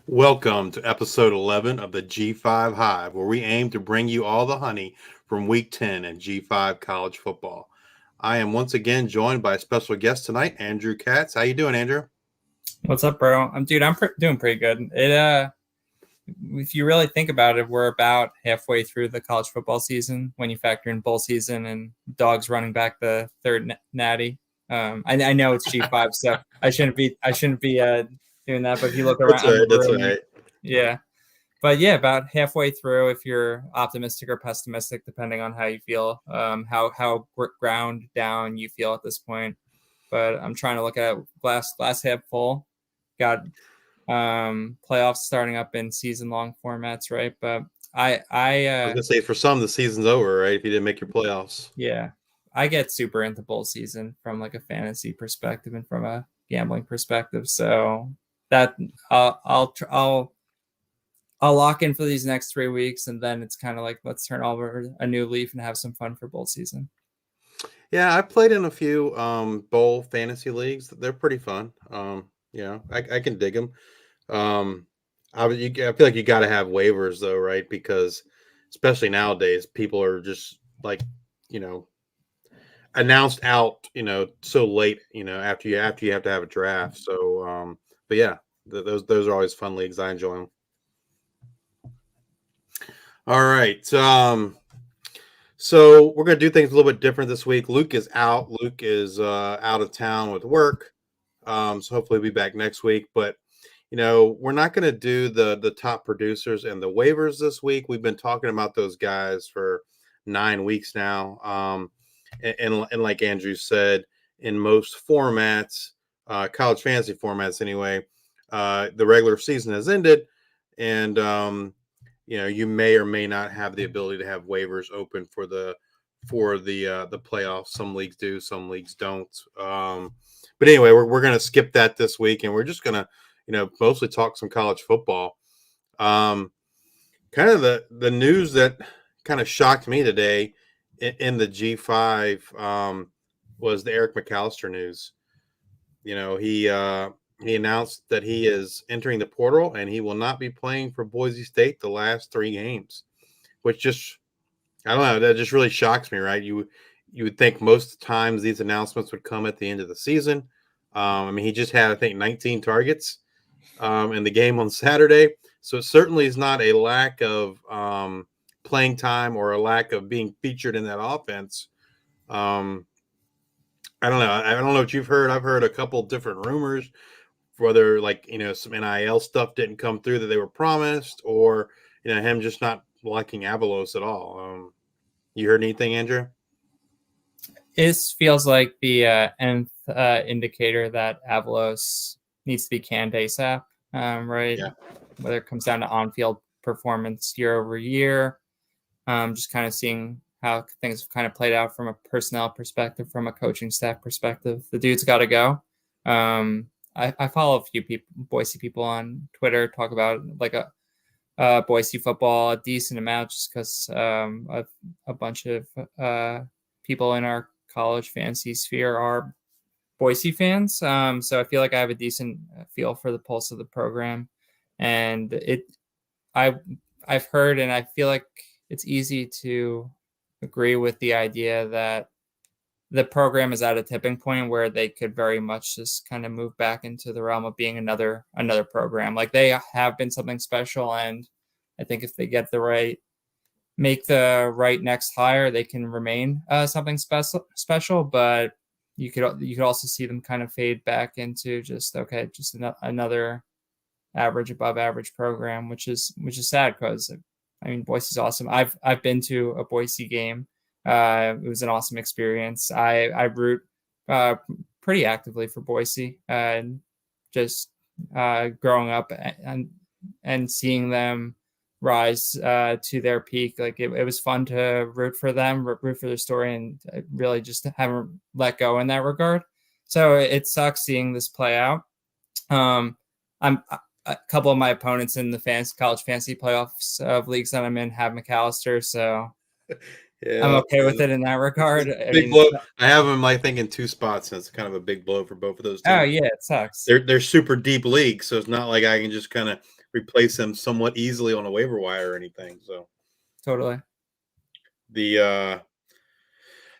Welcome to episode 11 of the G5 Hive, where we aim to bring you all the honey from week 10 in G5 college football. I am once again joined by a special guest tonight, Andrew Katz. How you doing, Andrew? What's up, bro? I'm doing pretty good. If you really think about it, we're about halfway through the college football season when you factor in bowl season and dogs running back the third natty. I know it's G5, so I shouldn't be doing that. But if you look That's around right. the That's room, right. yeah. But yeah, about halfway through. If you're optimistic or pessimistic, depending on how you feel, how ground down you feel at this point. But I'm trying to look at glass half full. Got playoffs starting up in season long formats, right? But I was gonna say for some the season's over, right? If you didn't make your playoffs. yeah, I get super into bowl season from like a fantasy perspective and from a gambling perspective. So that I'll lock in for these next 3 weeks, and then it's kind of like let's turn over a new leaf and have some fun for bowl season. Yeah, I played in a few bowl fantasy leagues. They're pretty fun. I can dig them. I feel like you got to have waivers though, right? Because especially nowadays, people are just like, you know, announced out, so late, after you have to have a draft. So, but yeah, those are always fun leagues. I enjoy them. All right. So we're gonna do things a little bit different this week. Luke is out. Luke is out of town with work. So hopefully he'll be back next week. But we're not gonna do the top producers and the waivers this week. We've been talking about those guys for 9 weeks now. And like Andrew said, in most formats, college fantasy formats anyway, the regular season has ended, and you may or may not have the ability to have waivers open for the playoffs. Some leagues do, some leagues don't. But anyway, we're going to skip that this week, and we're just going to mostly talk some college football. Kind of the news that kind of shocked me today in the G5 was the Eric McAllister news. He announced that he is entering the portal and he will not be playing for Boise State the last 3 games, which just, I don't know, that just really shocks me, right? You would think most times these announcements would come at the end of the season. He just had, I think, 19 targets in the game on Saturday. So it certainly is not a lack of playing time or a lack of being featured in that offense. I don't know. I don't know what you've heard. I've heard a couple different rumors, whether some NIL stuff didn't come through that they were promised, or him just not liking Avalos at all. You heard anything, Andrew? This feels like the nth indicator that Avalos needs to be canned ASAP, right? Yeah. Whether it comes down to on-field performance year over year, just kind of seeing how things have kind of played out from a personnel perspective, from a coaching staff perspective. The dude's got to go. I follow a few Boise people on Twitter talk about like a Boise football a decent amount, just because a bunch of people in our college fantasy sphere are Boise fans. So I feel like I have a decent feel for the pulse of the program, and I've heard, and I feel like it's easy to agree with the idea that the program is at a tipping point where they could very much just kind of move back into the realm of being another program. Like they have been something special, and I think if they make the right next hire, they can remain something special. But you could also see them kind of fade back into just another average, above average program, which is sad because Boise's awesome. I've been to a Boise game. It was an awesome experience. I root pretty actively for Boise, and just growing up and seeing them rise to their peak. Like it was fun to root for them, root for their story, and really just haven't let go in that regard. So it sucks seeing this play out. I'm a couple of my opponents in the college fantasy playoffs of leagues that I'm in have McAllister, so Yeah, I'm okay with it in that regard. big blow. I have him, I think, in 2 spots, and it's kind of a big blow for both of those teams. Oh yeah, it sucks. They're super deep leagues, so it's not like I can just kind of replace him somewhat easily on a waiver wire or anything. So Totally. the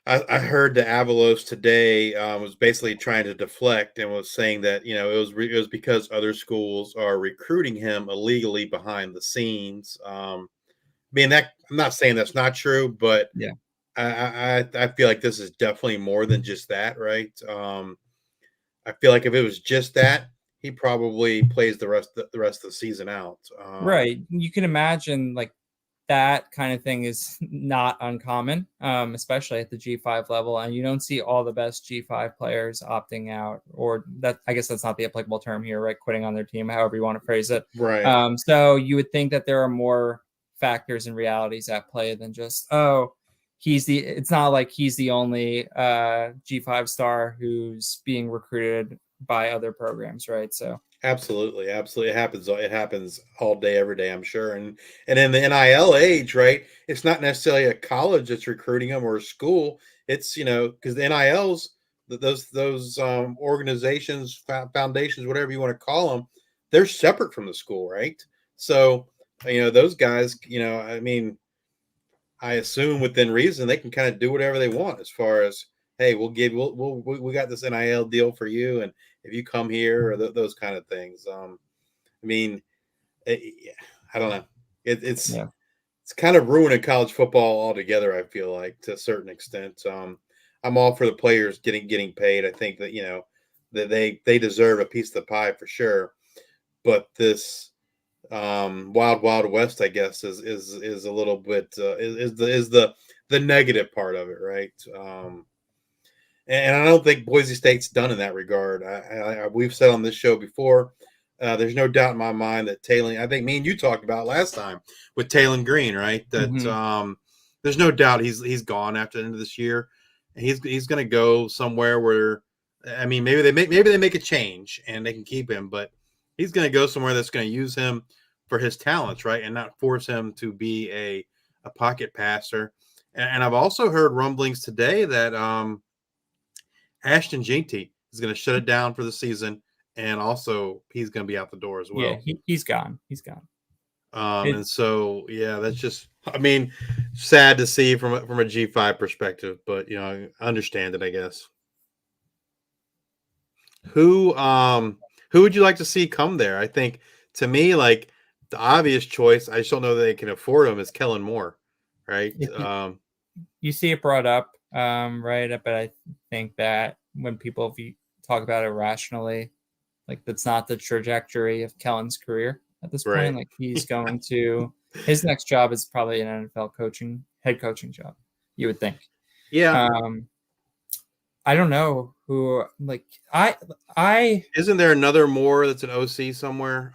I heard the Avalos today was basically trying to deflect and was saying that it was because other schools are recruiting him illegally behind the scenes. I mean that I'm not saying that's not true, but Yeah. I feel like this is definitely more than just that, right? I feel like if it was just that, he probably plays the rest of the season out. Right. You can imagine like that kind of thing is not uncommon, especially at the G5 level. And you don't see all the best G5 players opting out, or that I guess that's not the applicable term here, right? Quitting on their team, however you want to phrase it. Right. So you would think that there are more factors and realities at play than just, oh, it's not like he's the only G5 star who's being recruited by other programs, right? So Absolutely, absolutely. It happens all day, every day, I'm sure. And in the NIL age, right? It's not necessarily a college that's recruiting them or a school. It's because the NILs, those organizations, foundations, whatever you want to call them, they're separate from the school, right? So those guys, I mean, I assume within reason they can kind of do whatever they want as far as, hey, we got this NIL deal for you, and if you come here or those kind of things. I mean, I don't know. yeah. It's kind of ruining college football altogether. I feel like to a certain extent. I'm all for the players getting paid. I think that that they deserve a piece of the pie for sure. But this wild west, I guess, is a little bit is the negative part of it, right? And I don't think Boise State's done in that regard. We've said on this show before, there's no doubt in my mind that Taylor, I think me and you talked about last time with Taylor Green, right? That there's no doubt he's gone after the end of this year, and he's going to go somewhere where, I mean, maybe they make a change and they can keep him, but he's going to go somewhere that's going to use him for his talents, right, and not force him to be a pocket passer. And I've also heard rumblings today that Ashton Jeanty is going to shut it down for the season, and also he's going to be out the door as Yeah, well. he's gone. He's gone. And so, yeah, that's just, I mean, sad to see from a G5 perspective, but I understand it, I guess. Who would you like to see come there? I think to me, like the obvious choice, I just don't know that they can afford him, is Kellen Moore, right? You see it brought up, right? But I think that when people talk about it rationally, like that's not the trajectory of Kellen's career at this point. Right. Like he's going to his next job is probably an NFL head coaching job. You would think. Yeah. I don't know who. Like I isn't there another Moore that's an OC somewhere?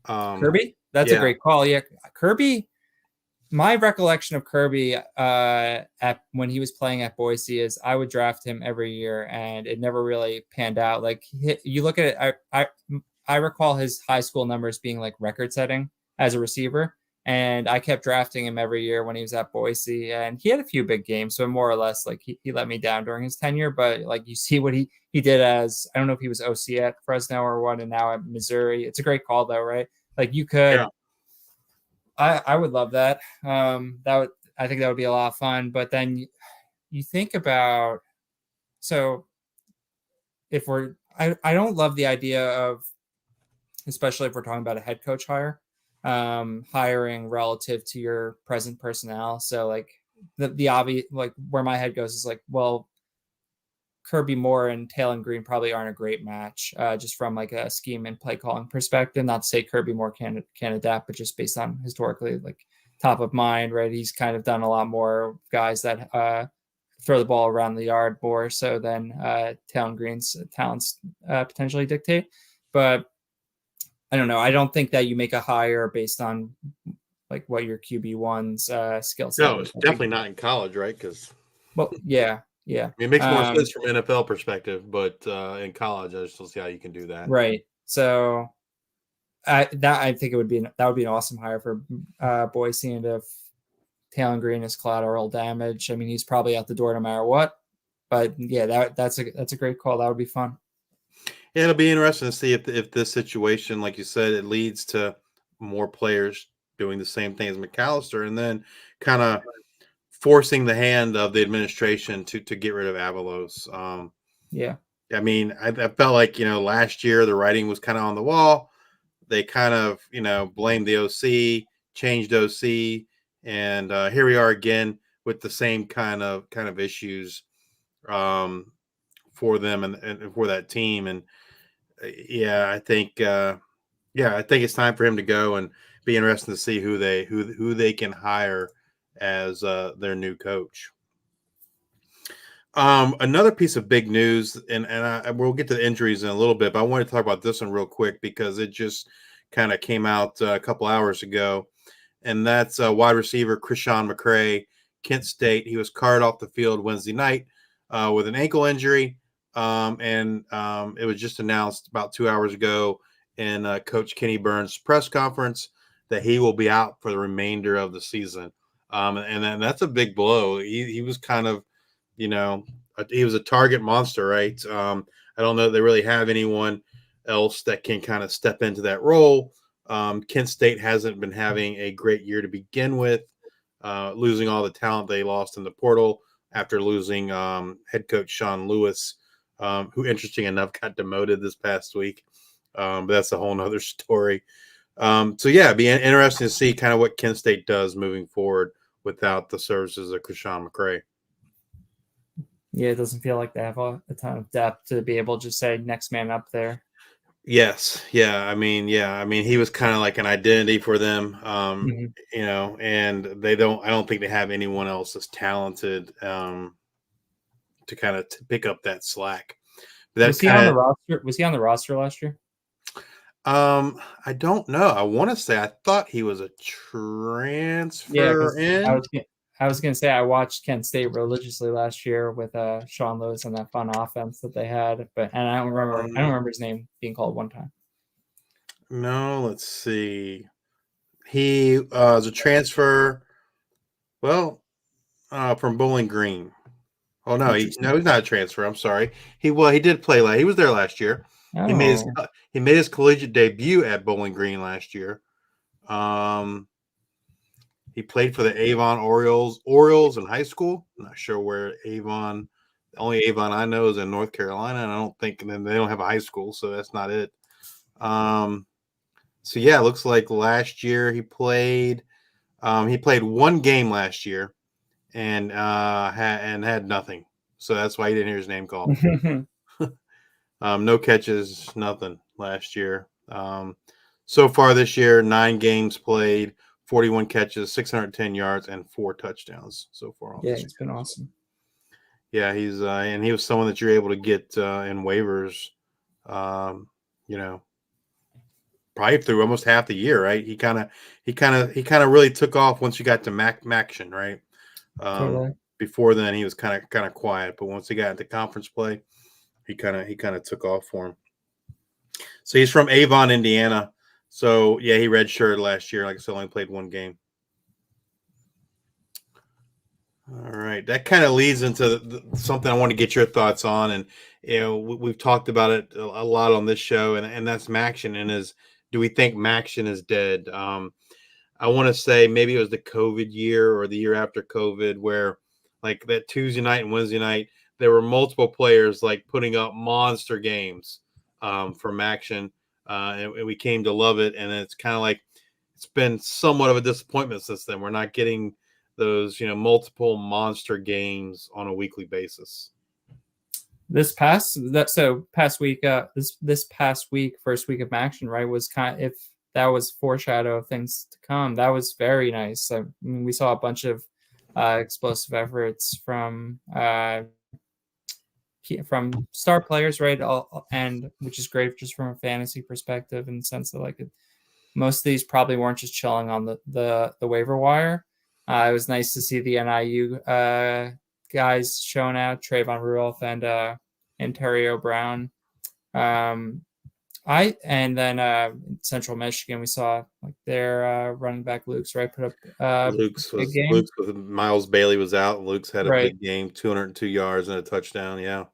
Kirby. That's a great call. Yeah, Kirby. My recollection of Kirby at when he was playing at Boise is I would draft him every year, and it never really panned out. Like you look at it, I recall his high school numbers being like record setting as a receiver, and I kept drafting him every year when he was at Boise, and he had a few big games, so more or less like he let me down during his tenure. But like you see what he did as, I don't know if he was OC at Fresno or what, and now at Missouri. It's a great call though, right? Like you could. Yeah. I would love that. I think that would be a lot of fun. But then you think about, so if I don't love the idea of, especially if we're talking about a head coach hiring relative to your present personnel. So like the obvious, like where my head goes is like, well, Kirby Moore and Taylor Green probably aren't a great match, just from like a scheme and play calling perspective. Not to say Kirby Moore can adapt, but just based on historically, like top of mind, right? He's kind of done a lot more guys that throw the ball around the yard more so than Taylor Green's talents potentially dictate. But I don't know. I don't think that you make a hire based on like what your QB1's skill set. No, it's definitely not in college, right? Because yeah. Yeah, I mean, it makes more sense from an NFL perspective, but in college, I just don't see how you can do that. Right. So, I think that would be an awesome hire for Boise, and if Taylor Green is collateral damage, I mean, he's probably out the door no matter what. But yeah, that's a great call. That would be fun. Yeah, it'll be interesting to see if this situation, like you said, it leads to more players doing the same thing as McAllister, and then kind of forcing the hand of the administration to get rid of Avalos. Yeah. I mean, I felt like last year the writing was kind of on the wall. They kind of blamed the OC, changed OC, and here we are again with the same kind of issues um, for them and for that team. And yeah, I think it's time for him to go, and be interesting to see who they can hire as their new coach. Another piece of big news, and we'll get to the injuries in a little bit, but I want to talk about this one real quick because it just kind of came out a couple hours ago, and that's wide receiver Krishan McCray, Kent State. He was carted off the field Wednesday night with an ankle injury, and it was just announced about 2 hours ago in Coach Kenny Burns' press conference that he will be out for the remainder of the season, and that's a big blow. He was kind of he was a target monster, right? I don't know if they really have anyone else that can kind of step into that role. Kent State hasn't been having a great year to begin with, losing all the talent they lost in the portal after losing head coach Sean Lewis, who, interesting enough, got demoted this past week. But that's a whole nother story. So, yeah, it'd be interesting to see kind of what Kent State does moving forward without the services of Krishan McCray. Yeah, it doesn't feel like they have a ton of depth to be able to just say next man up there. Yes. Yeah. I mean, he was kind of like an identity for them, and I don't think they have anyone else as talented to kind of pick up that slack. But Was he on the roster? Was he on the roster last year? I don't know. I want to say I thought he was a transfer in. I was going to say I watched Kent State religiously last year with Sean Lewis and that fun offense that they had, and I don't remember his name being called one time. No, let's see. He was a transfer. Well, from Bowling Green. Oh no, he's not a transfer. I'm sorry. He did play. He was there last year. Oh. He made his collegiate debut at Bowling Green last year. He played for the Avon Orioles in high school. I'm not sure where Avon. The only Avon I know is in North Carolina, and I don't think they don't have a high school, so that's not it. So yeah, it looks like last year he played. He played one game last year, and had nothing. So that's why he didn't hear his name called. No catches, nothing last year. So far this year, 9 games played, 41 catches, 610 yards, and 4 touchdowns so far. Yeah, it's been awesome. Yeah, he's and he was someone that you're able to get in waivers, probably through almost half the year, right? He kind of really took off once you got to Maction, right? Totally. Before then, he was kind of quiet, but once he got into conference play, he kind of took off for him. So he's from Avon, Indiana. So yeah, he redshirted last year. Like I said, only played 1 game. All right, that kind of leads into something I want to get your thoughts on, and we've talked about it a lot on this show, and that's Maction. And do we think Maction is dead? I want to say maybe it was the COVID year or the year after COVID, where like that Tuesday night and Wednesday night, there were multiple players like putting up monster games for Maction, and we came to love it. And it's kind of like it's been somewhat of a disappointment since then. We're not getting those multiple monster games on a weekly basis. This past week, this past week, first week of Maction, right, was if that was foreshadow of things to come. That was very nice. I mean, we saw a bunch of explosive efforts from star players, right? And which is great just from a fantasy perspective, in the sense that most of these probably weren't just chilling on the waiver wire. It was nice to see the NIU guys showing out, Trayvon Rudolph and Ontario Brown. Central Michigan, we saw their running back Luke's put up Luke's with Miles Bailey was out, and Luke's had a big game, 202 yards and a touchdown. Yeah,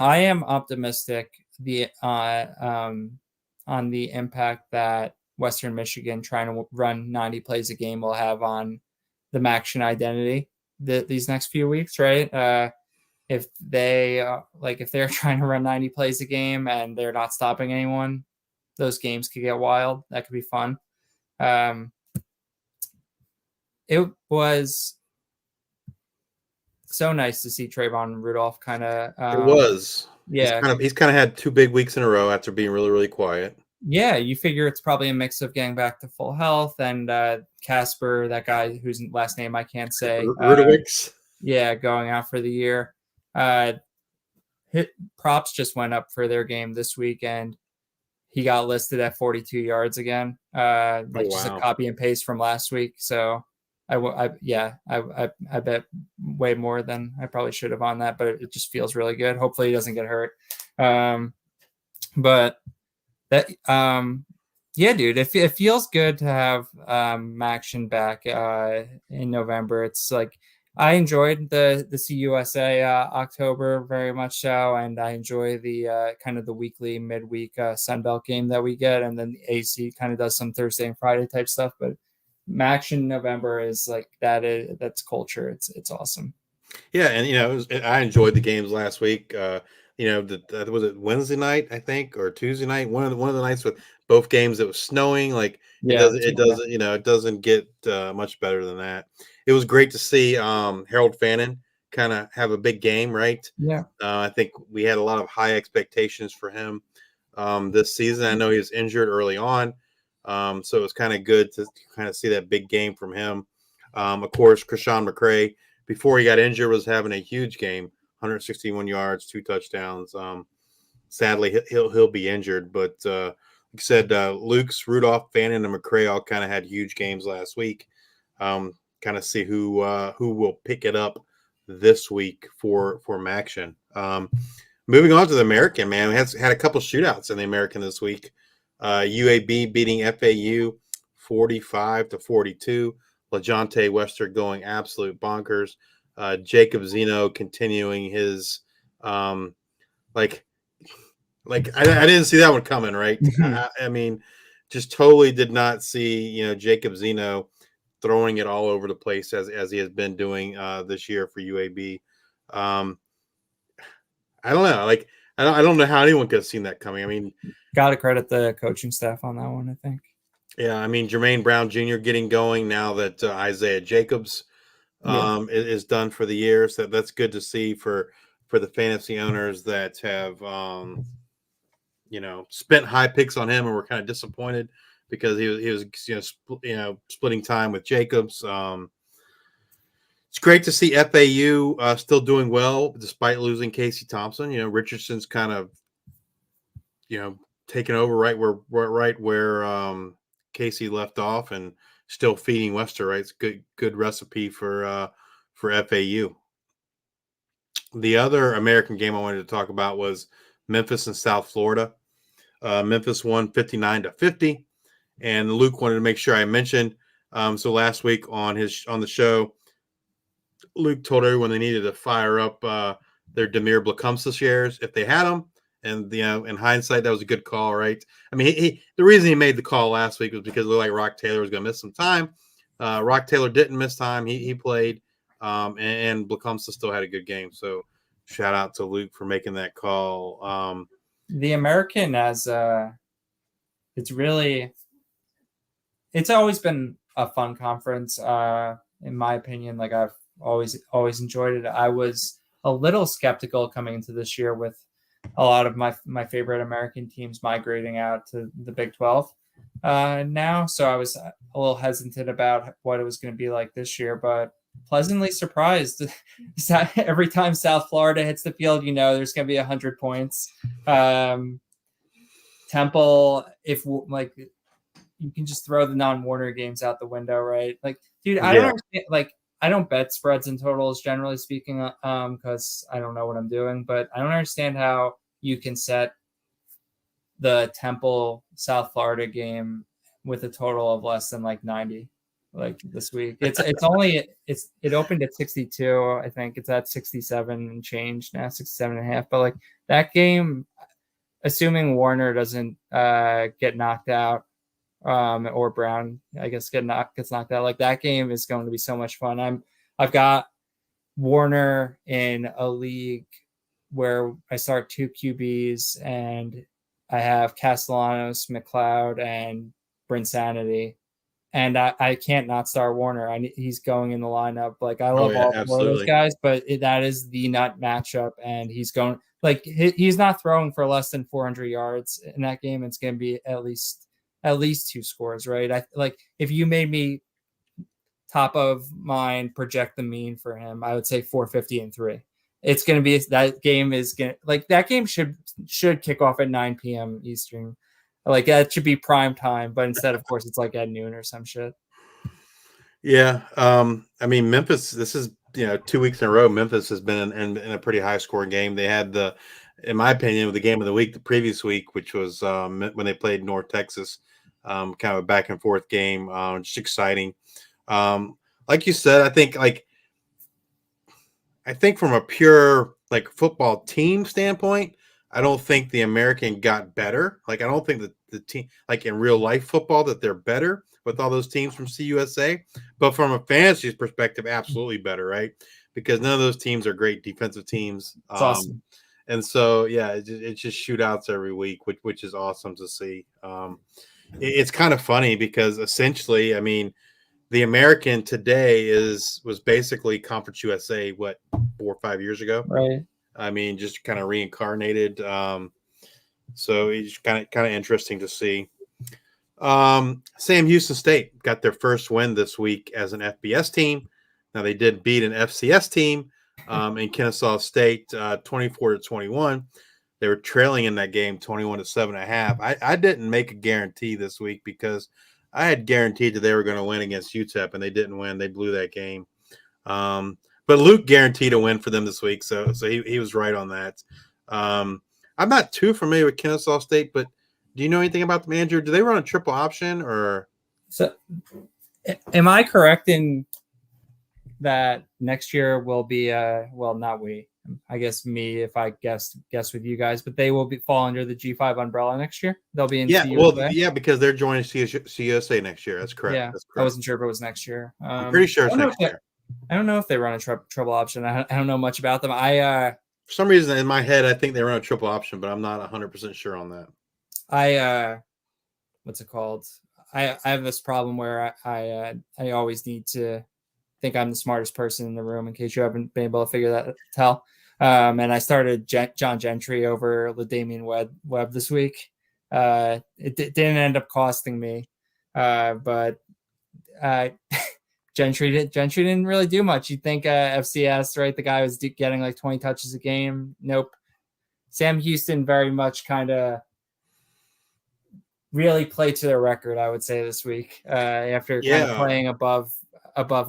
I am optimistic the on the impact that Western Michigan trying to run 90 plays a game will have on the Maction identity these next few weeks, right? If they if they're trying to run 90 plays a game and they're not stopping anyone, those games could get wild. That could be fun. It was so nice to see Trayvon Rudolph kind of. It was. Yeah. He's kind of had 2 big weeks in a row after being really, really quiet. Yeah, you figure it's probably a mix of getting back to full health and Casper, that guy whose last name I can't say. Rudowicz. Yeah, going out for the year. Props just went up for their game this weekend. He got listed at 42 yards again, just a copy and paste from last week. So I bet way more than I probably should have on that, but it just feels really good. Hopefully he doesn't get hurt. But that, yeah, dude, it feels good to have Maction back in November. It's like I enjoyed the CUSA October very much so, and I enjoy the kind of the weekly midweek Sunbelt game that we get, and then the AC kind of does some Thursday and Friday type stuff. But Maction November is like that's culture. It's awesome. Yeah, and I enjoyed the games last week. Was it Wednesday night, I think, or Tuesday night? One of the nights with both games that was snowing. Like it doesn't get much better than that. It was great to see Harold Fannin kind of have a big game, right? Yeah. I think we had a lot of high expectations for him this season. I know he was injured early on, so it was kind of good to kind of see that big game from him. Of course, Krishan McCray, before he got injured, was having a huge game, 161 yards, 2 touchdowns. Sadly, he'll be injured, but like I said, Luke's, Rudolph, Fannin, and McCray all kind of had huge games last week. Kind of see who will pick it up this week for Maction. Moving on to the American, man, we had a couple shootouts in the American this week. UAB beating FAU 45-42. LaJonte Wester going absolute bonkers. Jacob Zeno continuing his I didn't see that one coming, right? I mean, just totally did not see Jacob Zeno throwing it all over the place as he has been doing this year for UAB. I don't know. I don't know how anyone could have seen that coming. I mean, got to credit the coaching staff on that one, I think. Yeah, I mean, Jermaine Brown Jr. getting going now that Isaiah Jacobs is done for the year. So that's good to see for the fantasy owners that have spent high picks on him and were kind of disappointed because he was splitting time with Jacobs. It's great to see FAU still doing well despite losing Casey Thompson. Richardson's kind of taking over right where Casey left off and still feeding Wester, right? It's good recipe for FAU. The other American game I wanted to talk about was Memphis and South Florida. Memphis won 59-50, and Luke wanted to make sure I mentioned. So last week on the show, Luke told everyone they needed to fire up their Demir Blakumsa shares if they had them. And in hindsight, that was a good call, right? I mean, the reason he made the call last week was because it looked like Rock Taylor was going to miss some time. Rock Taylor didn't miss time; he played, and Blakumsa still had a good game. So, shout out to Luke for making that call. The American it's always been a fun conference, in my opinion. Like I've always enjoyed it. I was a little skeptical coming into this year with a lot of my favorite American teams migrating out to the Big 12 now. So I was a little hesitant about what it was going to be like this year, but pleasantly surprised. Every time South Florida hits the field, there's going to be 100 points. Temple, if you can just throw the non-Warner games out the window, right? Like, dude, I don't understand. Like, I don't bet spreads and totals, generally speaking, because I don't know what I'm doing. But I don't understand how you can set the Temple South Florida game with a total of less than 90, this week. It opened at 62. I think it's at 67 and change now, 67.5. But that game, assuming Warner doesn't get knocked out, or Brown, I guess, gets knocked out. Like that game is going to be so much fun. I've got Warner in a league where I start 2 QBs and I have Castellanos, McLeod, and Brinsanity. And I can't not start Warner. He's going in the lineup. Like I Oh love yeah, all 4 of those absolutely. guys, but that is the nut matchup, and he's going like he's not throwing for less than 400 yards in that game. It's going to be at least 2 scores, right? I like if you made me top of mind project the mean for him, I would say 450 and 3. It's going to be that game is going to like that game should kick off at 9 p.m. Eastern. Like that should be prime time, but instead, of course, it's like at noon or some shit. Yeah. I mean, Memphis, this is, 2 weeks in a row, Memphis has been in a pretty high scoring game. They had in my opinion, the game of the week the previous week, which was when they played North Texas, kind of a back and forth game, just exciting. Like you said, I think from a pure like football team standpoint, I don't think the American got better. Like I don't think that the team, like in real life football, that they're better with all those teams from CUSA. But from a fantasy perspective, absolutely better, right? Because none of those teams are great defensive teams. It's awesome. And so yeah, it's just shootouts every week, which is awesome to see. It's kind of funny because essentially, I mean, the American today was basically Conference USA, what, 4 or 5 years ago? Right. I mean, just kind of reincarnated. So it's kind of interesting to see. Sam Houston State got their first win this week as an FBS team. Now they did beat an FCS team in Kennesaw State, 24-21. They were trailing in that game, 21-7.5. I didn't make a guarantee this week because I had guaranteed that they were going to win against UTEP, and they didn't win. They blew that game. But Luke guaranteed a win for them this week, so he was right on that. I'm not too familiar with Kennesaw State, but do you know anything about them, Andrew? Do they run a triple option or? So, am I correct in that next year will be well, not we, I guess me if I guess with you guys, but they will fall under the G5 umbrella next year. They'll be in CUSA. Yeah, because they're joining CUSA next year. That's correct. Yeah, That's I correct. wasn't sure if it was next year. I'm pretty sure it's next year. I don't know if they run a trouble option. I don't know much about them. For some reason in my head, I think they run a triple option, but I'm not 100% sure on that. What's it called? I have this problem where I always need to think I'm the smartest person in the room in case you haven't been able to figure that tell. And I started John Gentry over LaDamian Webb this week. It didn't end up costing me, but Gentry didn't really do much. You'd think FCS, right? The guy was getting like 20 touches a game. Nope. Sam Houston very much kind of really played to their record, I would say, this week after kind of playing above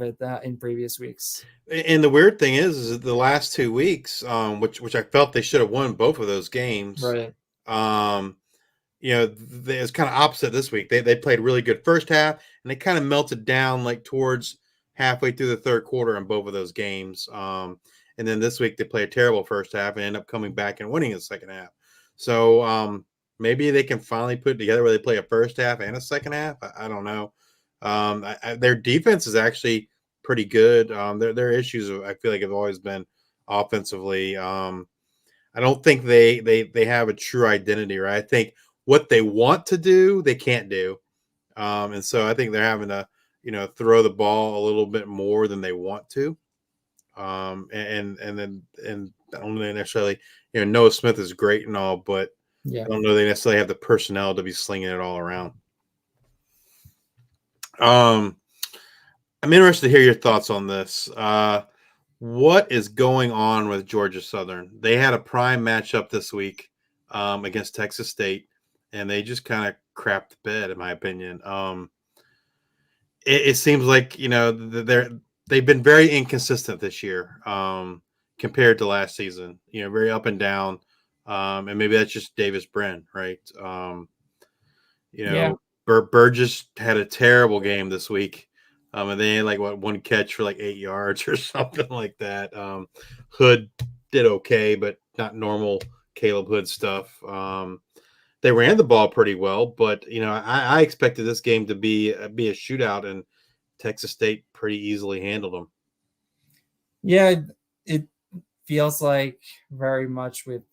it in previous weeks. And the weird thing is the last 2 weeks, which I felt they should have won both of those games. Right. It's kind of opposite this week. They played really good first half, and they kind of melted down like towards halfway through the third quarter in both of those games. And then this week they play a terrible first half and end up coming back and winning the second half. So maybe they can finally put it together where they play a first half and a second half. I don't know. Their defense is actually pretty good. Their issues, I feel like, have always been offensively. I don't think they have a true identity, right? I think what they want to do, they can't do. And so I think they're having to, throw the ball a little bit more than they want to. And I don't know necessarily, Noah Smith is great and all, but yeah, I don't know they necessarily have the personnel to be slinging it all around. I'm interested to hear your thoughts on this. What is going on with Georgia Southern? They had a prime matchup this week against Texas State, and they just kind of crapped the bed, in my opinion. It seems like they've been very inconsistent this year compared to last season. Very up and down, and maybe that's just Davis Brin, right? Burgess had a terrible game this week. And they had like one catch for like 8 yards or something like that. Hood did okay, but not normal Caleb Hood stuff. They ran the ball pretty well, but I expected this game to be a shootout, and Texas State pretty easily handled them. Yeah, it feels like very much with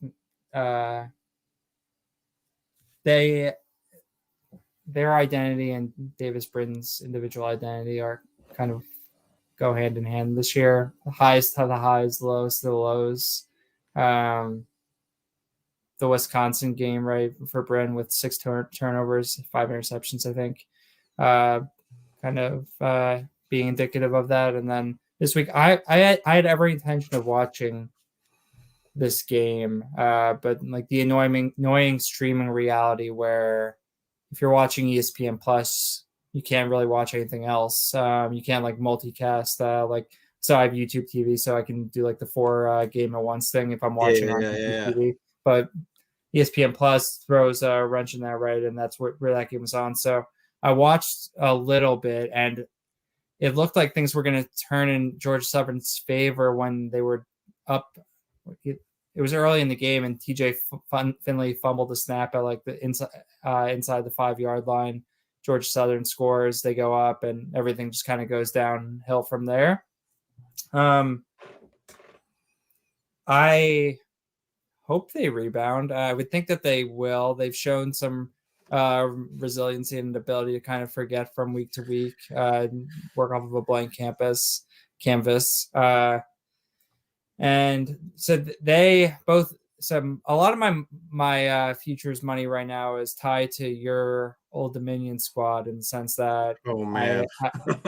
uh, they their identity and Davis Britton's individual identity are kind of go hand in hand this year. The highest to the highs, lowest to the lows. Um, the Wisconsin game, right, for Britton with 6 turnovers, 5 interceptions, I think. Kind of being indicative of that. And then this week, I had every intention of watching this game, but like the annoying streaming reality where if you're watching ESPN Plus, you can't really watch anything else. You can't like multicast. So I have YouTube TV, so I can do like the 4 game at once thing if I'm watching on YouTube TV. But ESPN Plus throws a wrench in that, right? And that's where that game was on. So I watched a little bit, and it looked like things were going to turn in Georgia Southern's favor when they were up. It was early in the game, and TJ Finley fumbled the snap at like the inside the 5-yard line. Georgia Southern scores, they go up, and everything just kind of goes downhill from there. I hope they rebound. I would think that they will. They've shown some resiliency and ability to kind of forget from week to week, work off of a blank canvas. And so they both. So a lot of my futures money right now is tied to your Old Dominion squad in the sense that Oh man,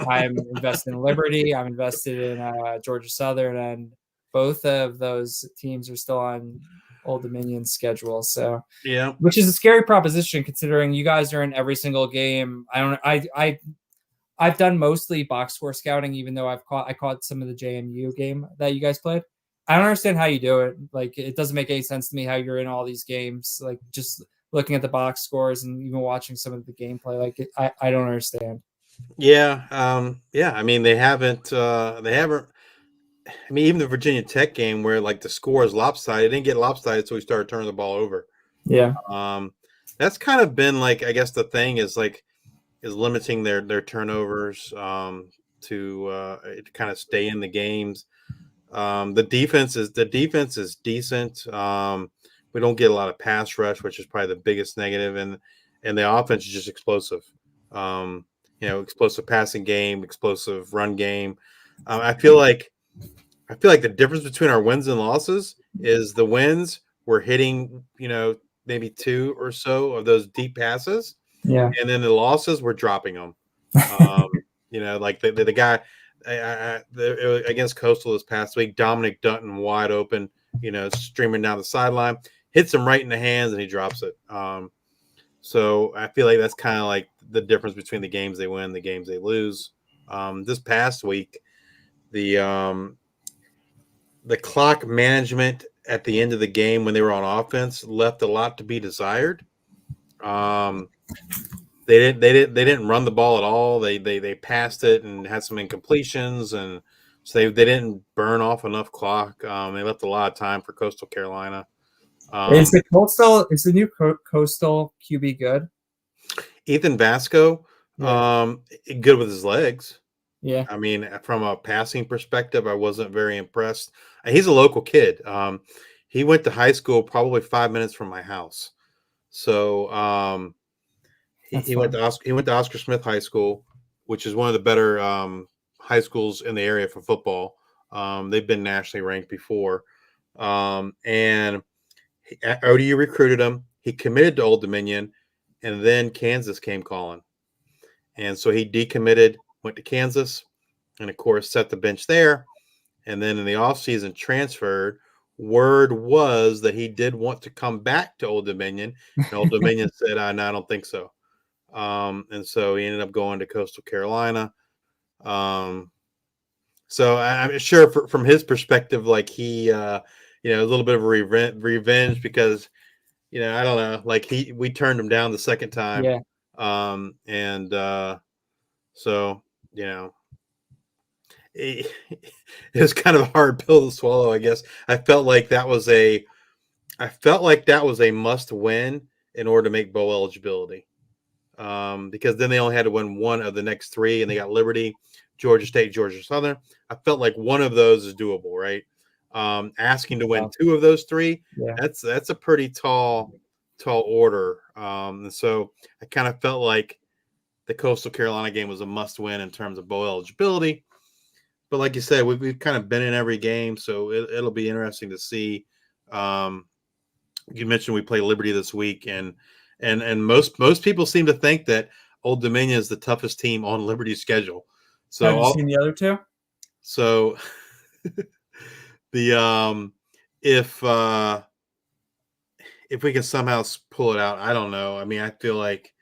I'm invested in Liberty, I'm invested in Georgia Southern, and both of those teams are still on Old Dominion's schedule. So yeah, which is a scary proposition considering you guys are in every single game. I've done mostly box score scouting, even though I caught some of the JMU game that you guys played. I don't understand how you do it. Like, it doesn't make any sense to me how you're in all these games. Like, just looking at the box scores and even watching some of the gameplay, like I don't understand. yeah, yeah. I mean, they haven't. I mean, even the Virginia Tech game where like the score is lopsided, it didn't get lopsided, so we started turning the ball over. Yeah, That's kind of been like, I guess the thing is limiting their turnovers to kind of stay in the games. The defense is decent. We don't get a lot of pass rush, which is probably the biggest negative, and the offense is just explosive. Explosive passing game, explosive run game. I feel like the difference between our wins and losses is the wins we're hitting, maybe 2 or so of those deep passes, yeah. and then the losses we're dropping them. Like the guy against Coastal this past week, Dominic Dutton wide open, streaming down the sideline, hits him right in the hands, and he drops it. So I feel like that's kind of like the difference between the games they win, the games they lose. This past week, the clock management at the end of the game when they were on offense left a lot to be desired. They didn't run the ball at all. They passed it and had some incompletions, and so they didn't burn off enough clock. They left a lot of time for Coastal Carolina. Is the new Coastal QB good? Ethan Vasco, good with his legs. Yeah. I mean, from a passing perspective, I wasn't very impressed. He's a local kid. He went to high school probably 5 minutes from my house. So he went to Oscar Smith High School, which is one of the better high schools in the area for football. They've been nationally ranked before. And ODU recruited him. He committed to Old Dominion, and then Kansas came calling. And so he decommitted, went to Kansas, and of course set the bench there. And then in the offseason transferred. Word was that he did want to come back to Old Dominion, and Old Dominion said, "No, I don't think so." And so he ended up going to Coastal Carolina. So I'm sure from his perspective, like he, a little bit of a revenge because, I don't know, like we turned him down the second time. Yeah. So, it was kind of a hard pill to swallow, I guess. I felt like that was a must win, in order to make bowl eligibility. Because then they only had to win one of the next three, and they got Liberty, Georgia State, Georgia Southern. I felt like one of those is doable, right? Asking to win two of those three, Yeah. that's a pretty tall order. And so I kind of felt like the Coastal Carolina game was a must win in terms of bowl eligibility. But like you said, we've kind of been in every game, so it'll be interesting to see. You mentioned we play Liberty this week, and most people seem to think that Old Dominion is the toughest team on Liberty's schedule. So have you seen the other two? So the if we can somehow pull it out, I don't know. I mean, I feel like,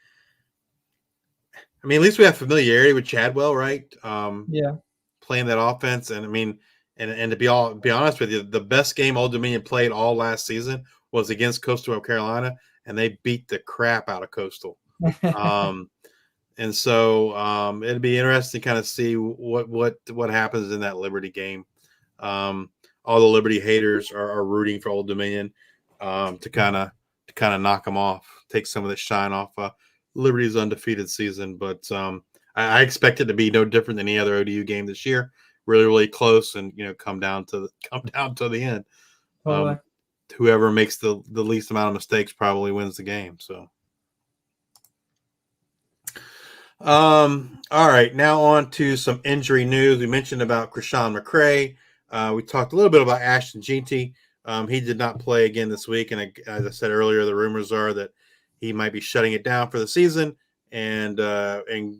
at least we have familiarity with Chadwell, right? Yeah. Playing that offense, and I mean, and to be honest with you, the best game Old Dominion played all last season was against Coastal Carolina, and they beat the crap out of Coastal. And so it'd be interesting to kind of see what happens in that Liberty game. All the Liberty haters are rooting for Old Dominion to kind of knock them off, take some of the shine off Liberty's undefeated season. But I expect it to be no different than any other ODU game this year. Really, really close, and come down to the end. Totally. Whoever makes the least amount of mistakes probably wins the game. So. All right, now on to some injury news. We mentioned about Krishan McCray. We talked a little bit about Ashton Jeanty. He did not play again this week, and as I said earlier, the rumors are that he might be shutting it down for the season and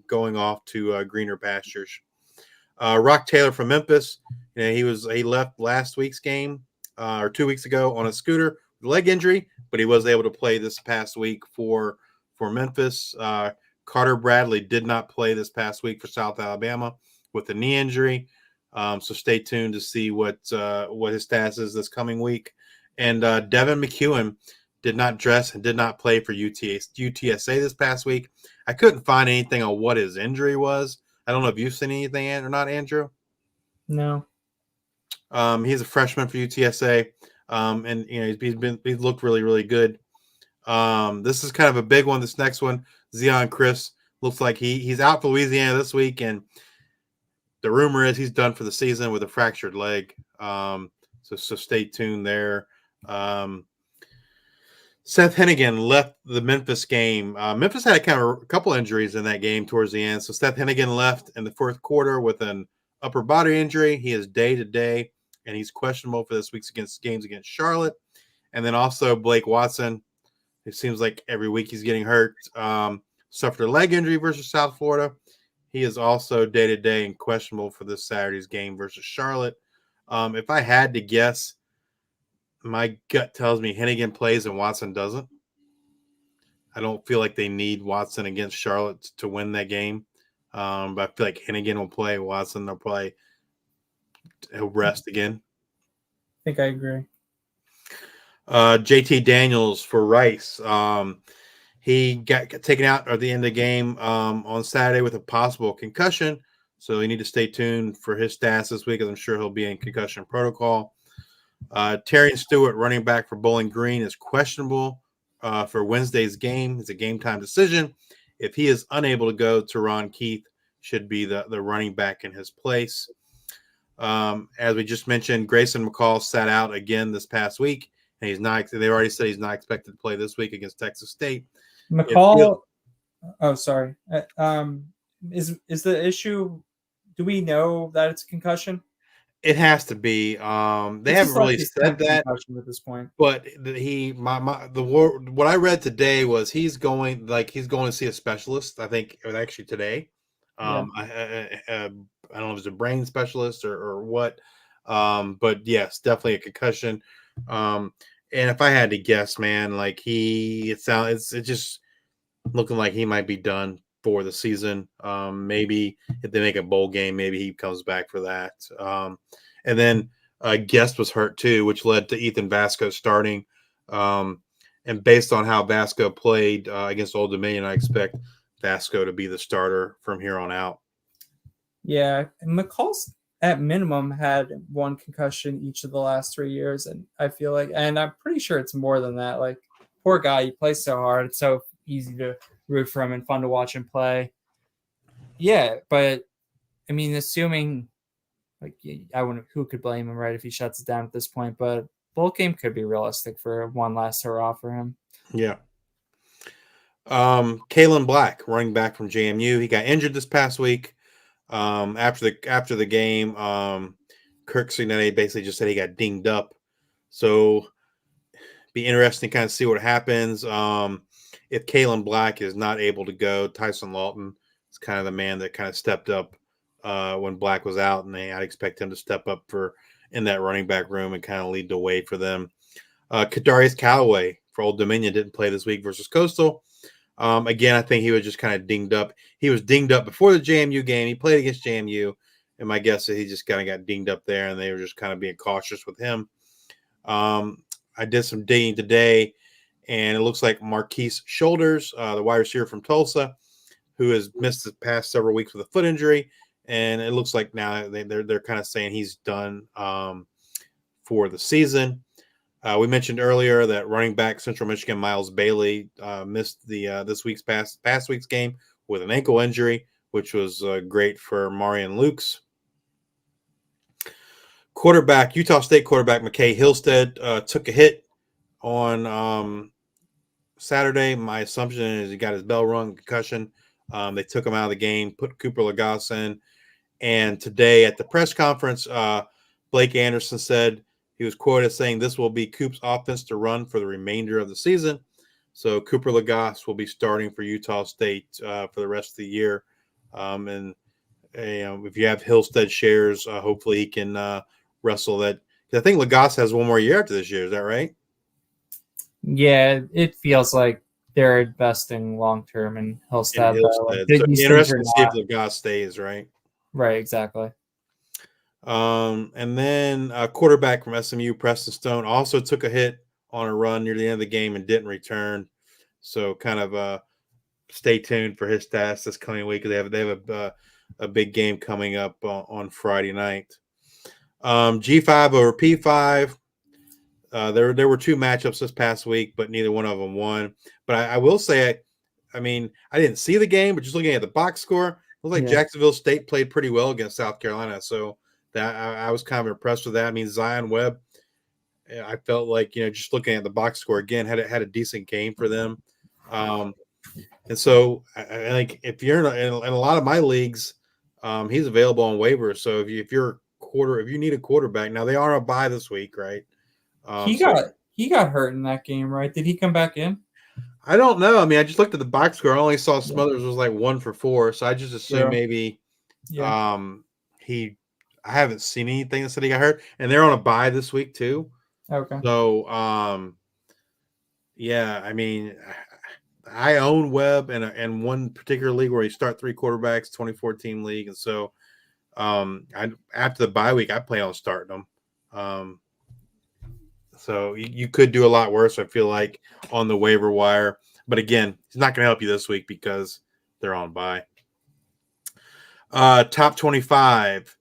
going off to greener pastures. Rock Taylor from Memphis. He left last week's game or 2 weeks ago on a scooter with a leg injury, but he was able to play this past week for Memphis. Carter Bradley did not play this past week for South Alabama with a knee injury. So stay tuned to see what his status is this coming week. And Devin McEwen did not dress and did not play for UTSA this past week. I couldn't find anything on what his injury was. I don't know if you've seen anything or not, Andrew. No. He's a freshman for UTSA, and he's looked really, really good. This is kind of a big one. This next one, Zion Chris, looks like he's out for Louisiana this week, and the rumor is he's done for the season with a fractured leg. So stay tuned there. Seth Hennigan left the Memphis game. Memphis had a couple injuries in that game towards the end. So Seth Hennigan left in the fourth quarter with an upper body injury. He is day to day, and he's questionable for this week's games against Charlotte. And then also Blake Watson. It seems like every week he's getting hurt. Suffered a leg injury versus South Florida. He is also day-to-day and questionable for this Saturday's game versus Charlotte. If I had to guess, my gut tells me Hennigan plays and Watson doesn't. I don't feel like they need Watson against Charlotte to win that game. But I feel like Hennigan will play. Watson, he'll rest again. I think I agree. JT Daniels for Rice. He got taken out at the end of the game on Saturday with a possible concussion. So you need to stay tuned for his stats this week, as I'm sure he'll be in concussion protocol. Terry Stewart, running back for Bowling Green, is questionable for Wednesday's game. It's a game time decision. If he is unable to go, Teron Keith should be the running back in his place. As we just mentioned, Grayson McCall sat out again this past week. And he's not. They already said he's not expected to play this week against Texas State. McCall. Oh, sorry. Is the issue? Do we know that it's a concussion? It has to be. They haven't really said that at this point. But what I read today was he's going to see a specialist. I think it was actually today. I don't know if it's a brain specialist or what. But yes, definitely a concussion. And if I had to guess, man, like it's just looking like he might be done for the season. Maybe if they make a bowl game, maybe he comes back for that. And then Guest was hurt too, which led to Ethan Vasco starting. And based on how Vasco played against Old Dominion, I expect Vasco to be the starter from here on out. Yeah, McCall's at minimum had one concussion each of the last 3 years, and I feel like, and I'm pretty sure it's more than that. Like, poor guy. He plays so hard. It's so easy to root for him and fun to watch him play. Yeah, but I mean, assuming like I wouldn't, who could blame him, right, if he shuts it down at this point? But bowl game could be realistic for one last hurrah for him. Yeah. Kalen Black, running back from JMU, he got injured this past week. After the game, Kirk Signete basically just said he got dinged up. So be interesting to kind of see what happens. If Kalen Black is not able to go, Tyson Lawton is kind of the man that kind of stepped up when Black was out, and I'd expect him to step up in that running back room and kind of lead the way for them. Kadarius Callaway for Old Dominion didn't play this week versus Coastal. Again, I think he was just kind of dinged up. He was dinged up before the JMU game. He played against JMU, and my guess is he just kind of got dinged up there, and they were just kind of being cautious with him. I did some digging today, and it looks like Marquise Shoulders, the wide receiver from Tulsa, who has missed the past several weeks with a foot injury, and it looks like now they're kind of saying he's done for the season. We mentioned earlier that running back Central Michigan Miles Bailey missed the this week's past week's game with an ankle injury, which was great for Marion Lukes. Utah State quarterback McKay Hillstead took a hit on Saturday. My assumption is he got his bell rung, concussion. They took him out of the game, put Cooper Lagasse in. And today at the press conference, Blake Anderson said, he was quoted saying, "This will be Coop's offense to run for the remainder of the season." So Cooper Lagasse will be starting for Utah State for the rest of the year. And if you have Hillstead shares, hopefully he can wrestle that. I think Lagasse has one more year after this year. Is that right? Yeah, it feels like they're investing long term in Hillstead. So interesting to see if Lagasse stays, right? Right, exactly. And then a quarterback from SMU, Preston Stone, also took a hit on a run near the end of the game and didn't return. So kind of stay tuned for his stats this coming week. They have a big game coming up on Friday night. G5 over P5. There were two matchups this past week, but neither one of them won. But I will say, I mean, I didn't see the game, but just looking at the box score, it looked like Jacksonville State played pretty well against South Carolina. So that I was kind of impressed with that. I mean, Zion Webb, I felt like, just looking at the box score again, had a decent game for them. And so I think if you're in a lot of my leagues, he's available on waivers. So if you need a quarterback, now they are on a bye this week, right? He got hurt in that game, right? Did he come back in? I don't know. I mean, I just looked at the box score. I only saw Smothers was like 1 for 4, so I just assumed maybe I haven't seen anything that said he got hurt, and they're on a bye this week too. Okay. So yeah, I mean, I own Webb and one particular league where you start 3 quarterbacks, 2014 league, and so after the bye week, I plan on starting them. So you could do a lot worse, I feel like, on the waiver wire. But again, it's not going to help you this week because they're on bye. Top 25.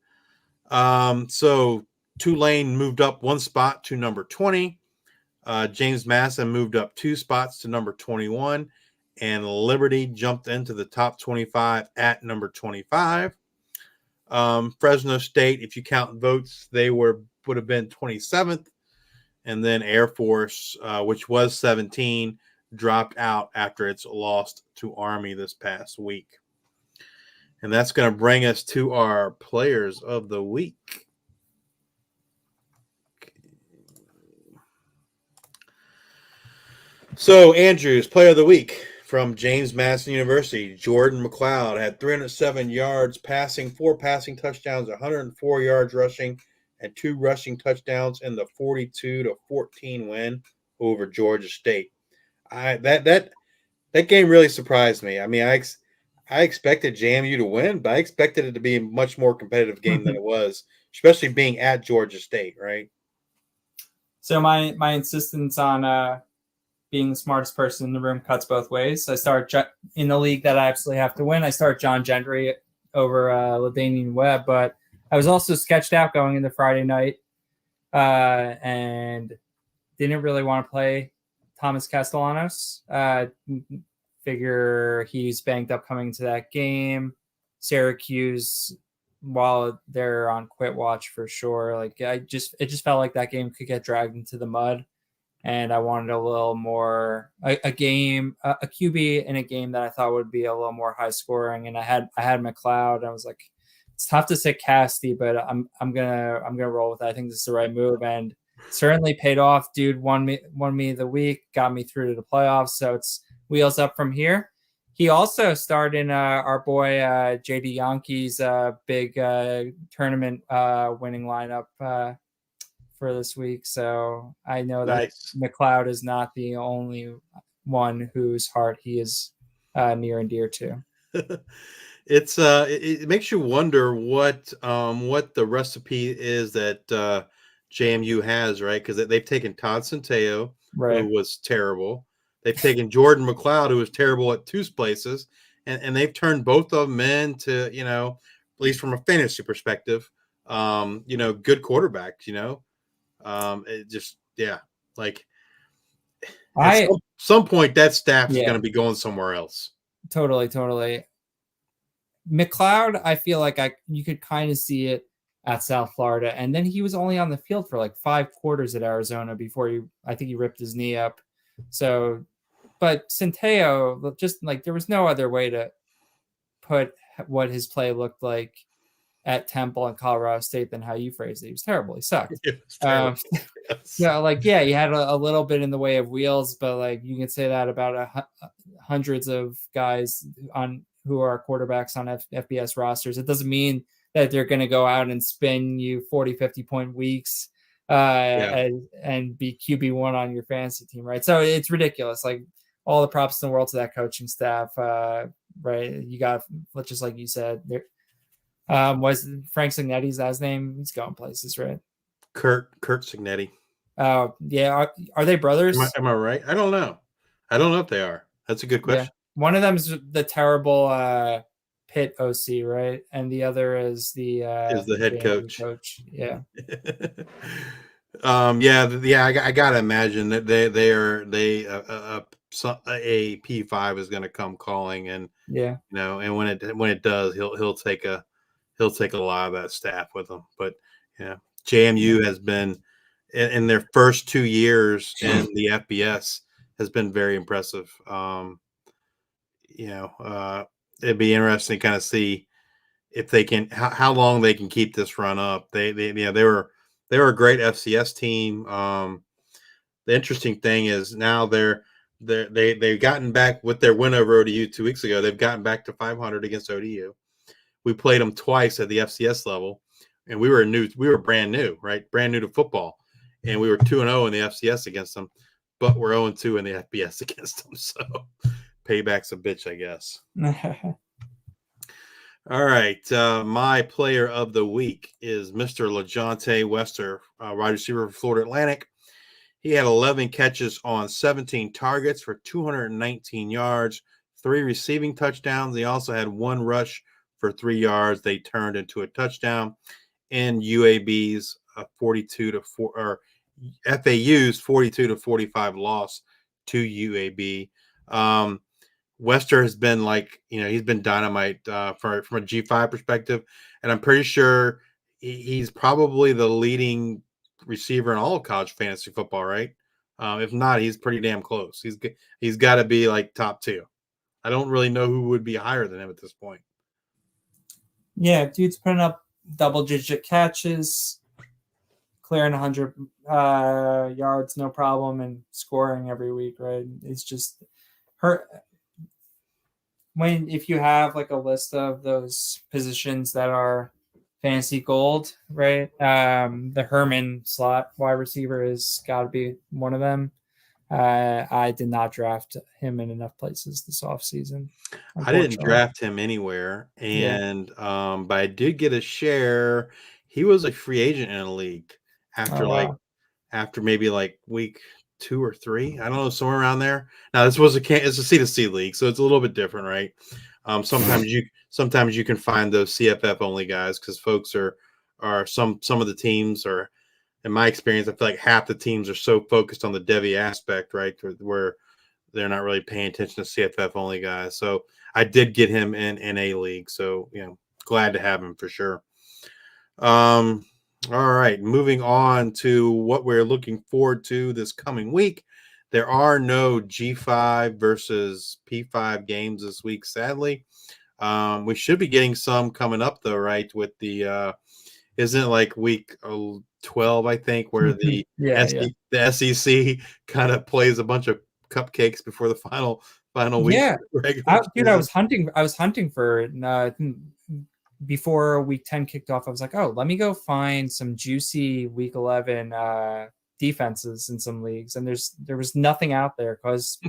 So Tulane moved up 1 spot to number 20. James Madison moved up 2 spots to number 21. And Liberty jumped into the top 25 at number 25. Fresno State, if you count votes, they would have been 27th. And then Air Force, which was 17, dropped out after its loss to Army this past week. And that's going to bring us to our players of the week. So, Andrew's player of the week from James Madison University, Jordan McLeod, had 307 yards passing, 4 passing touchdowns, 104 yards rushing, and 2 rushing touchdowns in the 42-14 win over Georgia State. That game really surprised me. I mean, I expected JMU to win, but I expected it to be a much more competitive game than it was, especially being at Georgia State, right? So my insistence on being the smartest person in the room cuts both ways. I start in the league that I absolutely have to win. I start John Gendry over LaDainian Webb, but I was also sketched out going into Friday night and didn't really want to play Thomas Castellanos. Figure he's banged up coming into that game. Syracuse, while they're on quit watch for sure, like it just felt like that game could get dragged into the mud, and I wanted a little more a QB in a game that I thought would be a little more high scoring. And I had McLeod. I was like, it's tough to sit Casty, but I'm gonna roll with it. I think this is the right move, and certainly paid off. Dude won me the week, got me through to the playoffs. So it's wheels up from here. He also starred in our boy JD Yankees big tournament winning lineup for this week. So I know Nice. that McLeod is not the only one whose heart he is near and dear to. It makes you wonder what the recipe is that JMU has, right? Because they've taken Todd Centeio, Right. who was terrible. They've taken Jordan McLeod, who was terrible at two places, and they've turned both of them into, at least from a fantasy perspective, good quarterbacks. It just like at some point that staff is going to be going somewhere else. Totally. McLeod, I feel like you could kind of see it at South Florida, and then he was only on the field for like 5 quarters at Arizona before I think he ripped his knee up. So, but Centeio, just like there was no other way to put what his play looked like at Temple and Colorado State than how you phrased it. He was terrible. He sucked. It was terrible. Yes. He had a little bit in the way of wheels, but like you can say that about hundreds of guys who are quarterbacks on FBS rosters. It doesn't mean that they're going to go out and spin you 40, 50 point weeks and be QB1 on your fantasy team, right? So it's ridiculous. Like all the props in the world to that coaching staff, right? You got, just like you said, there was Frank Signetti's last name. He's going places, right? Kurt Signetti. Yeah. Are they brothers? Am I right? I don't know if they are. That's a good question. Yeah. One of them is the terrible Pitt OC, right? And the other is the head coach. Yeah. I gotta imagine that a P5 is going to come calling, and and when it does, he'll take a lot of that staff with him. But JMU has been in their first 2 years in the FBS has been very impressive. It'd be interesting to kind of see if they can how long they can keep this run up. They were a great FCS team. The interesting thing is now they've gotten back with their win over ODU 2 weeks ago. They've gotten back to 500 against ODU. We played them twice at the FCS level, and we were brand new, right? Brand new to football, and we were 2-0 in the FCS against them, but we're 0-2 in the FBS against them. So payback's a bitch, I guess. All right. My player of the week is Mr. LaJohntay Wester, wide receiver for Florida Atlantic. He had 11 catches on 17 targets for 219 yards, 3 receiving touchdowns. He also had 1 rush for 3 yards. They turned into a touchdown. And UAB's 42-4 or FAU's 42-45 loss to UAB. Wester has been he's been dynamite from a G5 perspective, and I'm pretty sure he's probably the leading receiver in all of college fantasy football, right? If not, he's pretty damn close. He's got to be like top 2. I don't really know who would be higher than him at this point. Yeah, dude's putting up double-digit catches, clearing 100 yards, no problem, and scoring every week, right? It's just if you have like a list of those positions that are fantasy gold, right? The Herman slot wide receiver has got to be one of them. I did not draft him in enough places this offseason. I didn't draft him anywhere, and but I did get a share. He was a free agent in a league after maybe like week 2 or 3. I don't know, somewhere around there. Now it's a C2C league, so it's a little bit different, right? Sometimes you can find those CFF only guys because folks are some of the teams are in my experience, I feel like half the teams are so focused on the Devi aspect, right, where they're not really paying attention to CFF only guys. So I did get him in a league. So, glad to have him for sure. All right, moving on to what we're looking forward to this coming week. There are no G5 versus P5 games this week, sadly. We should be getting some coming up though, right? With the isn't it like week 12, I think, where the Yeah. the SEC kind of plays a bunch of cupcakes before the final week Yeah. of the regular Dude, I season. was hunting for it. Before week 10 kicked off, I was like, oh, let me go find some juicy week 11 defenses in some leagues. And there was nothing out there because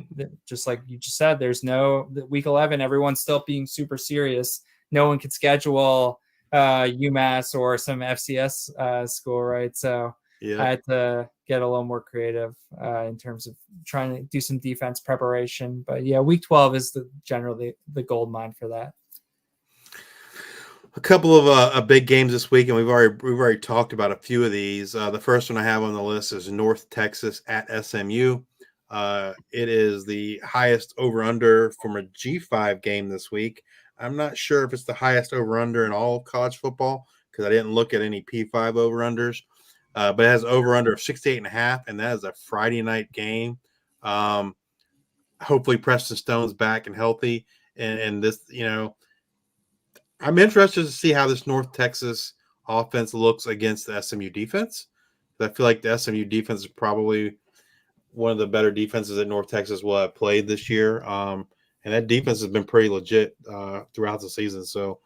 just like you just said, there's no week 11. Everyone's still being super serious. No one could schedule UMass or some FCS school, right? So I Yeah. had to get a little more creative in terms of trying to do some defense preparation. But yeah, week 12 is generally the gold mine for that. A couple of big games this week, and we've already talked about a few of these. The first one I have on the list is North Texas at SMU. It is the highest over/under from a G5 game this week. I'm not sure if it's the highest over/under in all of college football because I didn't look at any P5 over/unders, but it has over/under of 68.5, and that is a Friday night game. Hopefully, Preston Stone's back and healthy, and this, I'm interested to see how this North Texas offense looks against the SMU defense. I feel like the SMU defense is probably one of the better defenses that North Texas will have played this year. And that defense has been pretty legit throughout the season. So,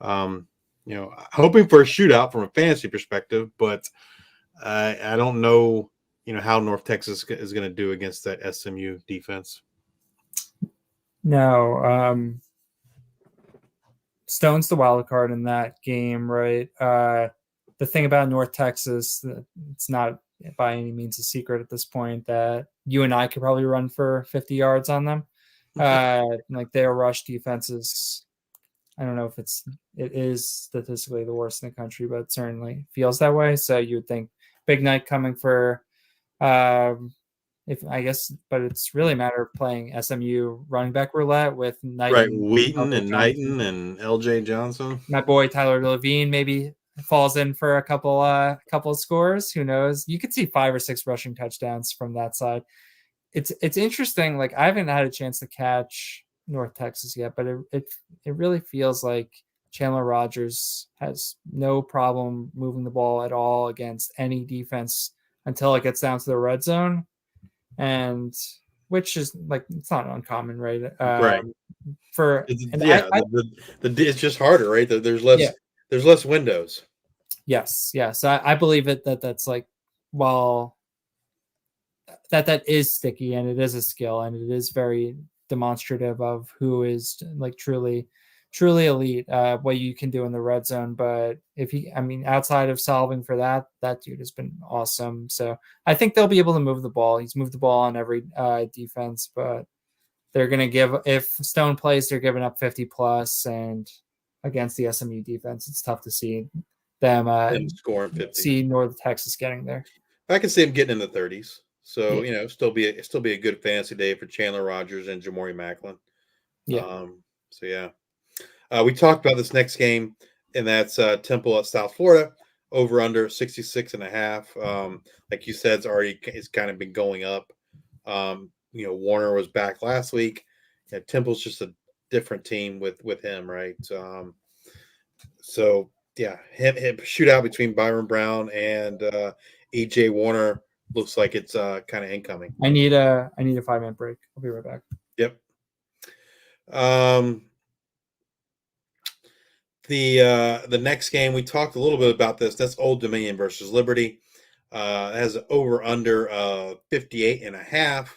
hoping for a shootout from a fantasy perspective, but I don't know, how North Texas is going to do against that SMU defense. No, Stone's the wild card in that game, right? The thing about North Texas, it's not by any means a secret at this point that you and I could probably run for 50 yards on them. Like their rush defenses, I don't know if it is statistically the worst in the country, but it certainly feels that way. So you would think big night coming for if I guess, but it's really a matter of playing SMU running back roulette with Right. Knighton, Wheaton LJ and Johnson. Knighton and LJ Johnson. My boy Tyler Levine maybe falls in for a couple of scores. Who knows? You could see 5 or 6 rushing touchdowns from that side. It's interesting. Like I haven't had a chance to catch North Texas yet, but it really feels like Chandler Rogers has no problem moving the ball at all against any defense until it gets down to the red zone, and which is like it's not uncommon, right? Right. It's just harder, right? There's Yeah. less windows. Yes. I believe it that's like, well, that is sticky and it is a skill and it is very demonstrative of who is like truly elite, what you can do in the red zone. But outside of solving for that dude has been awesome. So I think they'll be able to move the ball. He's moved the ball on every defense, but they're going to if Stone plays, they're giving up 50 plus, and against the SMU defense, it's tough to see them scoring 50. See North Texas getting there. I can see him getting in the 30s. So, Yeah. still be a good fantasy day for Chandler Rogers and Jamori Macklin. Yeah. So yeah. We talked about this next game, and that's Temple at South Florida, over under 66.5. Like you said, it's kind of been going up. Warner was back last week. Temple's just a different team with him, right? So yeah, him shootout between Byron Brown and EJ Warner looks like it's kind of incoming. I need a 5-minute break. I'll be right back. Yep. The next game, we talked a little bit about this. That's Old Dominion versus Liberty. It has an over under 58.5.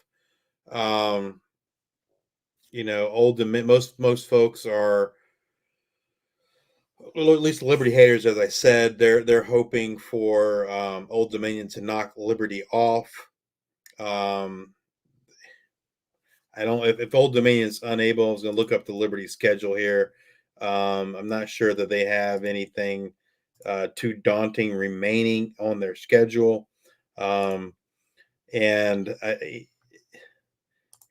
Old Dominion. Most folks are, well, at least Liberty haters, as I said, they're hoping for Old Dominion to knock Liberty off. I don't. If Old Dominion is unable, I was going to look up the Liberty schedule here. I'm not sure that they have anything too daunting remaining on their schedule. Um, and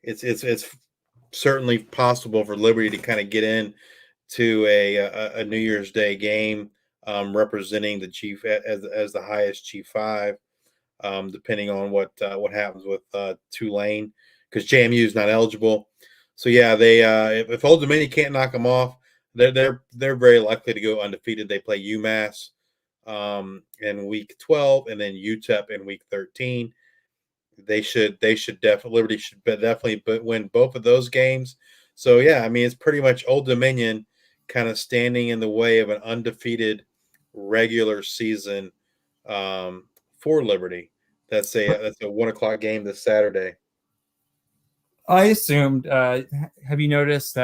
it's certainly possible for Liberty to kind of get in to a New Year's Day game, representing the Chief as the highest G5, depending on what happens with Tulane, because JMU is not eligible. So yeah, they if Old Dominion can't knock them off, they're very likely to go undefeated. They play UMass in week 12, and then UTEP in week 13. They should definitely Liberty should definitely win both of those games. So yeah, I mean it's pretty much Old Dominion kind of standing in the way of an undefeated regular season for Liberty. That's a 1 o'clock game this Saturday. I assumed. Have you noticed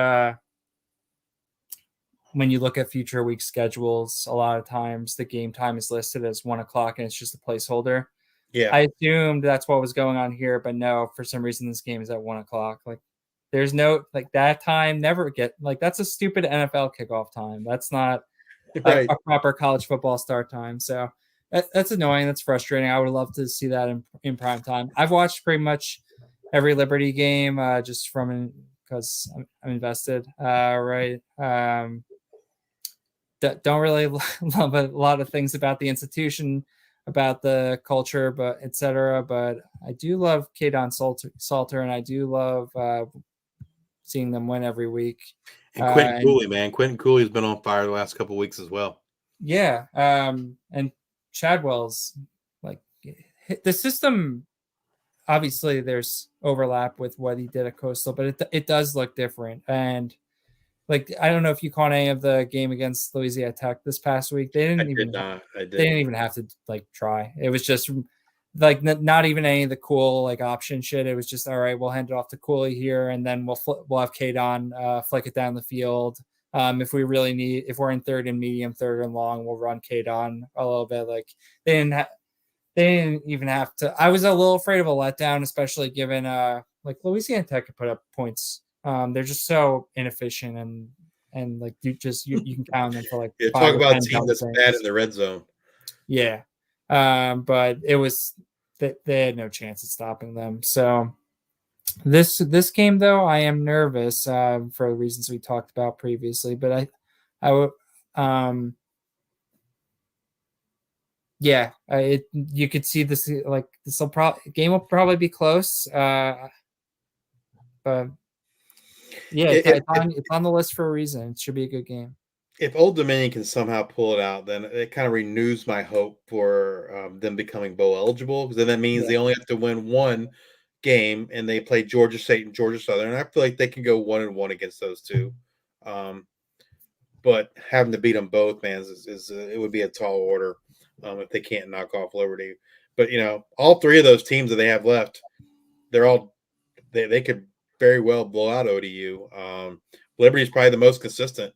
when you look at future week schedules, a lot of times the game time is listed as 1 o'clock and it's just a placeholder. Yeah, I assumed that's what was going on here, but no, for some reason this game is at 1 o'clock. Like there's no like that time never get like that's a stupid NFL kickoff time. That's not right. a proper college football start time. So that's annoying. That's frustrating. I would love to see that in prime time. I've watched pretty much every Liberty game just from because I'm invested. Right. Don't really love a lot of things about the institution, about the culture, but etc. But I do love Kadon Salter, and I do love seeing them win every week. And Quentin And Cooley, man, Quentin Cooley's been on fire the last couple of weeks as well. yeah, and Chadwell's like the system. Obviously, there's overlap with what he did at Coastal, but it does look different. And like I don't know if you caught any of the game against Louisiana Tech this past week. They I didn't did even not. I they didn't didn't. even have to like try. It was just like not even any of the cool like option shit. It was just all right. We'll hand it off to Cooley here, and then we'll have Kadon flick it down the field. If we really need, if we're in third and medium, third and long, we'll run Kadon a little bit. Like they didn't even have to. I was a little afraid of a letdown, especially given like Louisiana Tech could put up points. They're just so inefficient and like you can count them for like Yeah, talk 5 or about a 10 team that's things. bad in the red zone. Yeah. But it was they had no chance at stopping them. So this game though, I am nervous for the reasons we talked about previously. But I would yeah, you could see this like game will probably be close. But yeah, If, it's on the list for a reason. It should be a good game. if Old Dominion can somehow pull it out, then it kind of renews my hope for them becoming bowl eligible, because then that means Yeah. they only have to win one game, and they play Georgia State and Georgia Southern. And I feel like they can go 1-1 against those two. But having to beat them both, man, it would be a tall order if they can't knock off Liberty. But all three of those teams that they have left, they could very well blow out ODU. Liberty's probably the most consistent.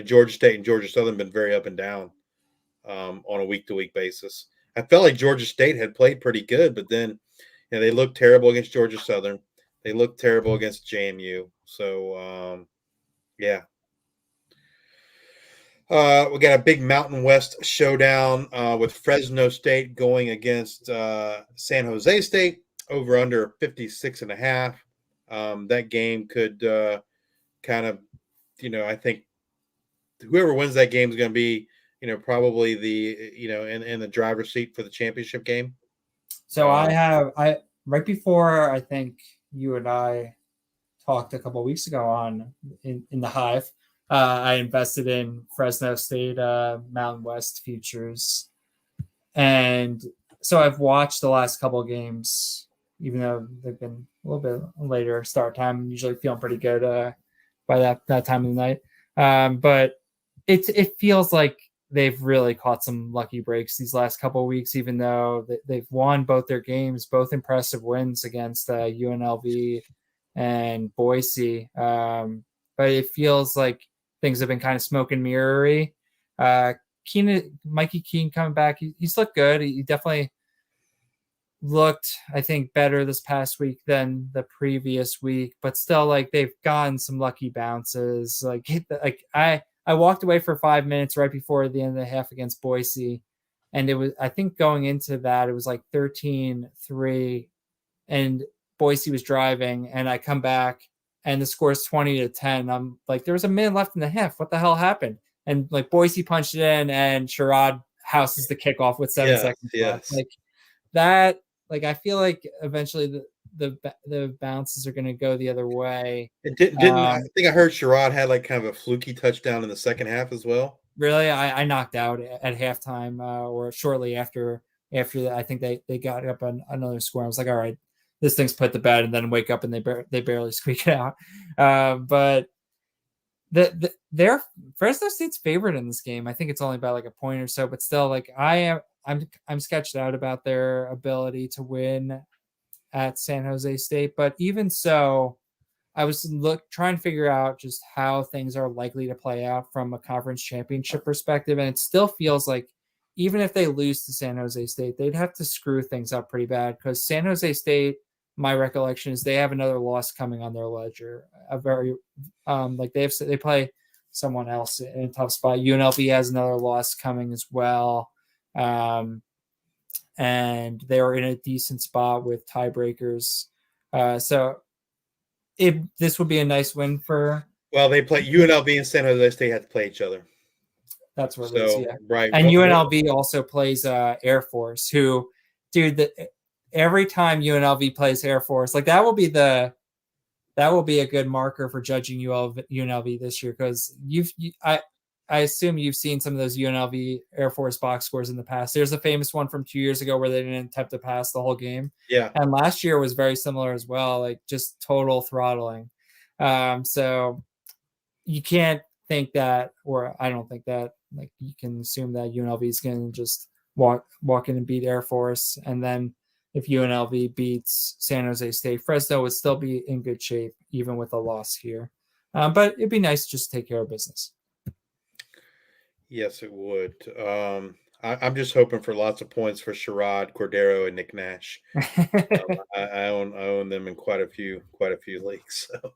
Georgia State and Georgia Southern been very up and down on a week-to-week basis. I felt like Georgia State had played pretty good, but then they looked terrible against Georgia Southern. They looked terrible against JMU. So, yeah. We got a big Mountain West showdown with Fresno State going against San Jose State, over under 56.5. That game could kind of, I think whoever wins that game is going to be, probably in the driver's seat for the championship game. So I right before I think you and I talked a couple of weeks ago on in the Hive. I invested in Fresno State Mountain West futures, and so I've watched the last couple of games, even though they've been a little bit later start time. I'm usually feeling pretty good by that time of the night, but it feels like they've really caught some lucky breaks these last couple of weeks, even though they've won both their games, both impressive wins against UNLV and Boise. But it feels like things have been kind of smoke and mirrory. Mikey Keene coming back, he's looked good. He definitely looked, I think, better this past week than the previous week, but still, like they've gotten some lucky bounces. Like I walked away for 5 minutes right before the end of the half against Boise. And it was, I think going into that, it was like 13-3, and Boise was driving, and I come back and the score is 20-10. I'm like, there was a minute left in the half. What the hell happened? And like Boise punched it in, and Sherrod houses the kickoff with 7 seconds left. Yes. Like that, like I feel like eventually the bounces are going to go the other way. It didn't I think I heard Sherrod had like kind of a fluky touchdown in the second half as well. Really, I knocked out at halftime or shortly after that. I think they got up on another score. I was like, all right, this thing's put to bed, and then wake up and they barely squeak it out. But they're Fresno State's favorite in this game. I think it's only by like a point or so, but still, like I'm sketched out about their ability to win at San Jose State. But even so, I was trying to figure out just how things are likely to play out from a conference championship perspective, and it still feels like even if they lose to San Jose State, they'd have to screw things up pretty bad because San Jose State, my recollection is they have another loss coming on their ledger. A very like they play someone else in a tough spot. UNLV has another loss coming as well, and they are in a decent spot with tiebreakers. So this would be a nice win for. Well, they play UNLV and San Jose State have to play each other. That's what it is, yeah. Right. And UNLV also plays Air Force, who, dude, every time UNLV plays Air Force, like that will be a good marker for judging UNLV this year because I assume you've seen some of those UNLV Air Force box scores in the past. There's a famous one from 2 years ago where they didn't attempt to pass the whole game. Yeah. And last year was very similar as well, like just total throttling. So you can't think that, or I don't think that, like you can assume that UNLV is going to just walk in and beat Air Force. And then if UNLV beats San Jose State, Fresno would still be in good shape, even with a loss here. But it'd be nice to just take care of business. Yes, it would. I'm just hoping for lots of points for Sherrod, Cordero, and Nick Nash. I own them in quite a few leagues. So.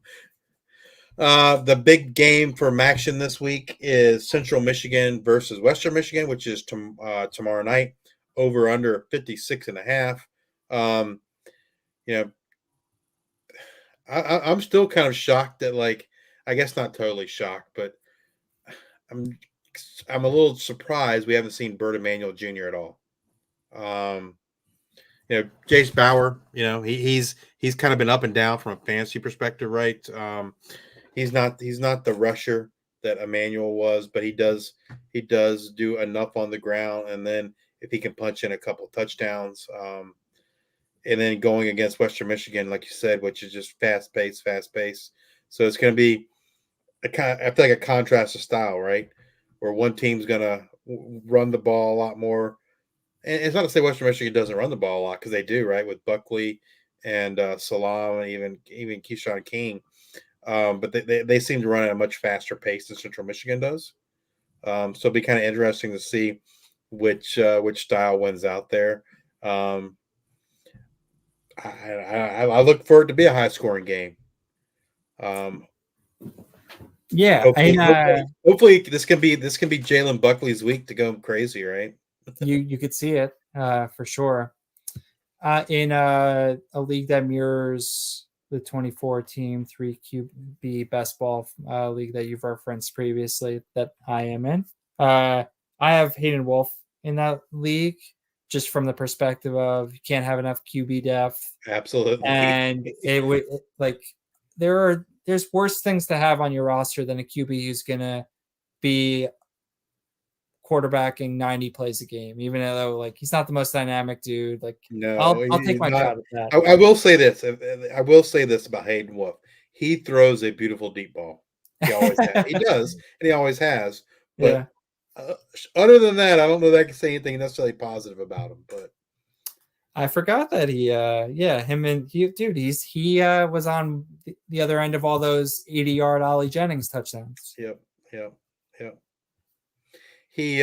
The big game for action this week is Central Michigan versus Western Michigan, which is tomorrow night. Over under 56.5. I'm still kind of shocked that, like, I guess not totally shocked, but I'm a little surprised we haven't seen Bert Emanuel Jr. at all. Jace Bauer, he's kind of been up and down from a fantasy perspective, right? He's not the rusher that Emanuel was, but he does do enough on the ground, and then if he can punch in a couple touchdowns, and then going against Western Michigan, like you said, which is just fast paced. So it's going to be I feel like a contrast of style, right? Where one team's going to run the ball a lot more. And it's not to say Western Michigan doesn't run the ball a lot, because they do, right? With Buckley and Salam and even Keyshawn King. But they seem to run at a much faster pace than Central Michigan does. So it'll be kind of interesting to see which style wins out there. I look for it to be a high scoring game. Yeah, hopefully this can be Jalen Buckley's week to go crazy, right? you could see it for sure. In a league that mirrors the 24-team 3QB best ball league that you've referenced previously, that I am in, I have Hayden Wolf in that league, just from the perspective of you can't have enough QB depth. Absolutely. And it would there's worse things to have on your roster than a QB who's gonna be quarterbacking 90 plays a game, even though like he's not the most dynamic dude. Like, no, I'll take my shot at that. I will say this. I will say this about Hayden Wolf. He throws a beautiful deep ball. He always has. He does, and he always has. But other than that, I don't know that I can say anything necessarily positive about him. But I forgot that he was on the other end of all those 80-yard Ollie Jennings touchdowns. Yep. He,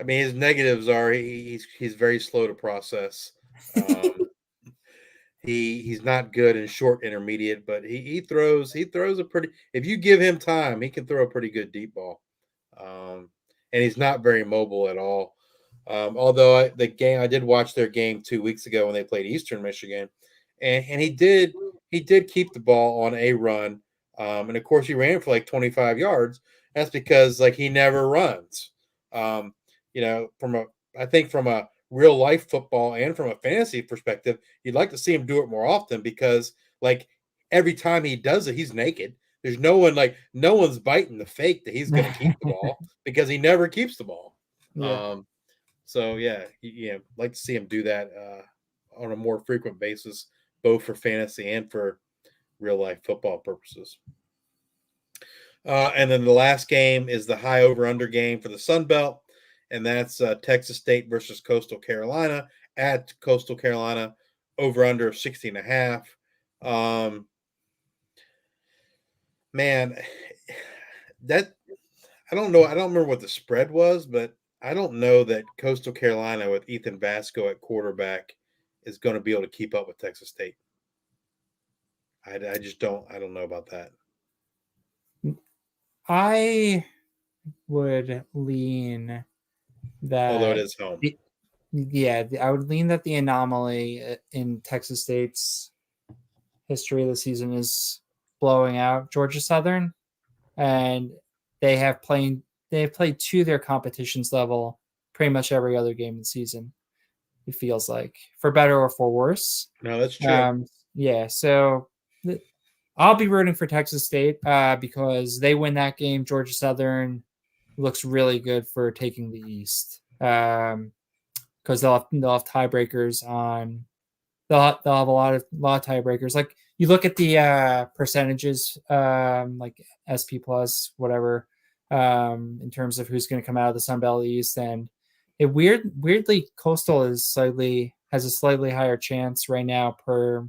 his negatives are he's very slow to process. He's not good in short intermediate, but he throws a pretty. If you give him time, he can throw a pretty good deep ball. And he's not very mobile at all. Although the game I did watch their game 2 weeks ago when they played Eastern Michigan, and he did keep the ball on a run, and of course he ran for like 25 yards. That's because like he never runs. Um, from a I think from a real life football and from a fantasy perspective, you'd like to see him do it more often because like every time he does it, he's naked. There's no one's biting the fake that he's going to keep the ball because he never keeps the ball. Yeah. Um, so yeah, like to see him do that on a more frequent basis, both for fantasy and for real life football purposes. And then the last game is the high over under game for the Sun Belt, and that's Texas State versus Coastal Carolina at Coastal Carolina, over under of 60.5. Man, that I don't know. I don't remember what the spread was, but I don't know that Coastal Carolina with Ethan Vasco at quarterback is going to be able to keep up with Texas State. I just don't. I don't know about that. I would lean Although it that. is home. Yeah, I would lean that the anomaly in Texas State's history of the season is blowing out Georgia Southern, and they have played to their competition's level pretty much every other game of the season. It feels like, for better or for worse. No, that's true. Yeah, so I'll be rooting for Texas State because they win that game. Georgia Southern looks really good for taking the East because they'll have tiebreakers on. They'll have a lot of tiebreakers. Like you look at the percentages, like SP plus whatever, in terms of who's going to come out of the Sun Belt East, and weirdly Coastal has a slightly higher chance right now per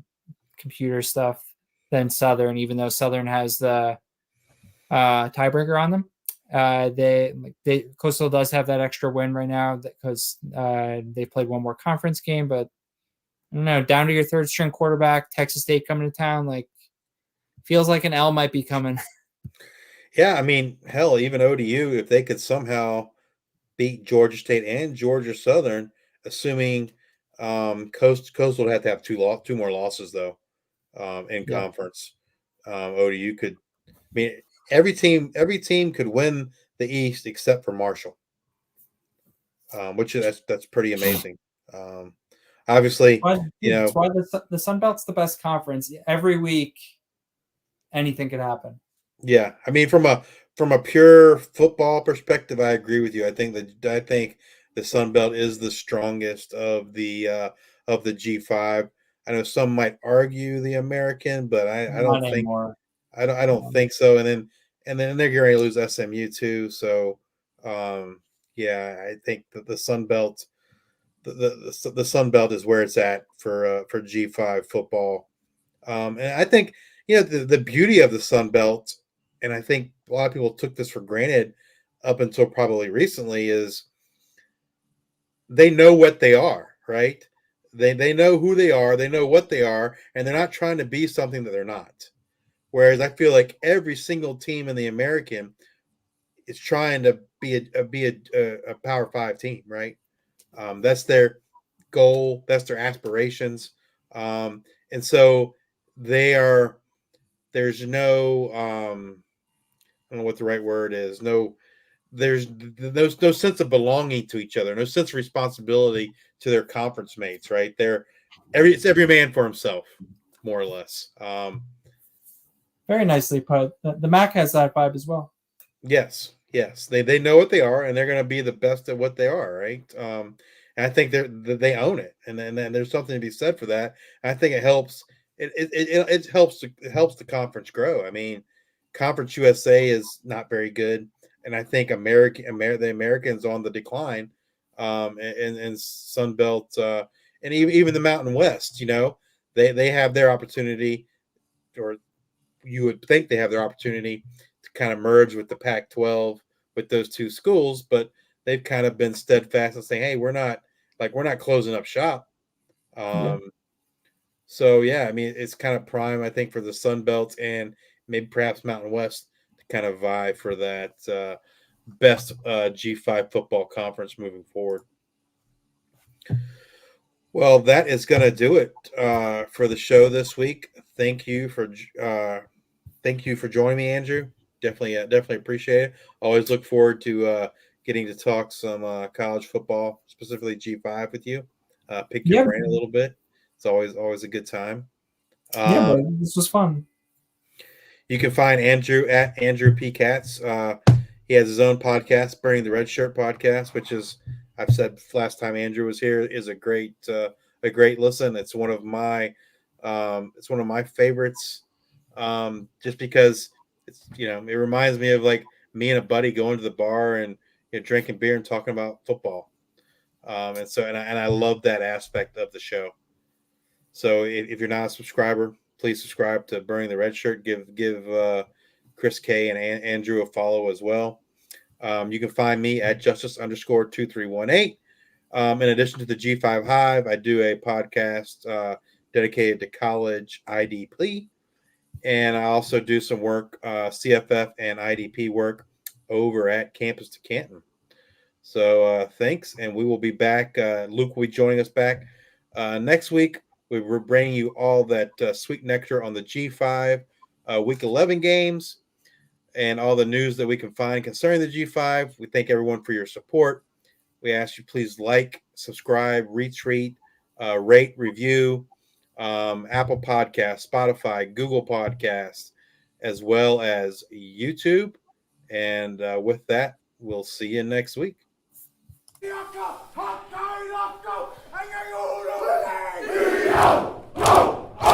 computer stuff than Southern, even though Southern has the tiebreaker on them. They Coastal does have that extra win right now because they played one more conference game, but I don't know, down to your third string quarterback, Texas State coming to town, like feels like an L might be coming. Yeah, I mean, hell, even ODU, if they could somehow beat Georgia State and Georgia Southern, assuming Coastal would have to have two more losses though in Yeah. conference. ODU could. I mean, every team could win the East except for Marshall, which that's pretty amazing. Obviously, It's why the Sun Belt's the best conference. Every week, anything could happen. yeah. I mean, from a pure football perspective, I agree with you. I think the Sun Belt is the strongest of the G5. I know some might argue the American, but I Not don't think anymore. I don't think so. And then they're going to lose SMU too. So yeah, I think that the Sun Belt the Sun Belt is where it's at for G5 football. And I think the beauty of the Sun Belt, and I think a lot of people took this for granted up until probably recently, is they know what they are, right? They know who they are, they know what they are, and they're not trying to be something that they're not. Whereas I feel like every single team in the American is trying to be a Power Five team, right? That's their goal, that's their aspirations, and so they are. There's no I don't know what the right word is. There's no sense of belonging to each other, no sense of responsibility to their conference mates, right? It's every man for himself, more or less. Very nicely put. The MAC has that vibe as well. Yes. They know what they are, and they're going to be the best at what they are, right? And I think they own it, and then there's something to be said for that. I think it helps. It helps the conference grow. I mean, Conference USA is not very good, and I think the Americans on the decline, and Sun Belt, and even the Mountain West. They have their opportunity, or you would think they have their opportunity to kind of merge with the Pac-12 with those two schools, but they've kind of been steadfast and saying, "Hey, we're not closing up shop." Yeah. Um, So yeah, I mean, it's kind of prime, I think, for the Sun Belt and maybe perhaps Mountain West to kind of vie for that best G5 football conference moving forward. Well, that is going to do it for the show this week. Uh, thank you for joining me, Andrew. Definitely appreciate it. Always look forward to getting to talk some college football, specifically G5, with you. Pick your Yeah, brain a little bit. It's always a good time. yeah, Um, but this was fun. You can find Andrew at Andrew P. Katz. He has his own podcast, Burning the Red Shirt podcast, which is, I've said last time Andrew was here, is a great listen. It's one of my favorites, just because it reminds me of like me and a buddy going to the bar and drinking beer and talking about football. And I love that aspect of the show. So if you're not a subscriber, please subscribe to Burning the Red Shirt. Give Chris K and Andrew a follow as well. You can find me at justice_2318. In addition to the G5 Hive, I do a podcast dedicated to college IDP, and I also do some work, CFF and IDP work over at Campus to Canton. So thanks, and we will be back. Luke will be joining us back next week. We're bringing you all that sweet nectar on the G5 Week 11 games and all the news that we can find concerning the G5. We thank everyone for your support. We ask you please like, subscribe, retweet, rate, review, Apple Podcasts, Spotify, Google Podcasts, as well as YouTube. And with that, we'll see you next week. Hot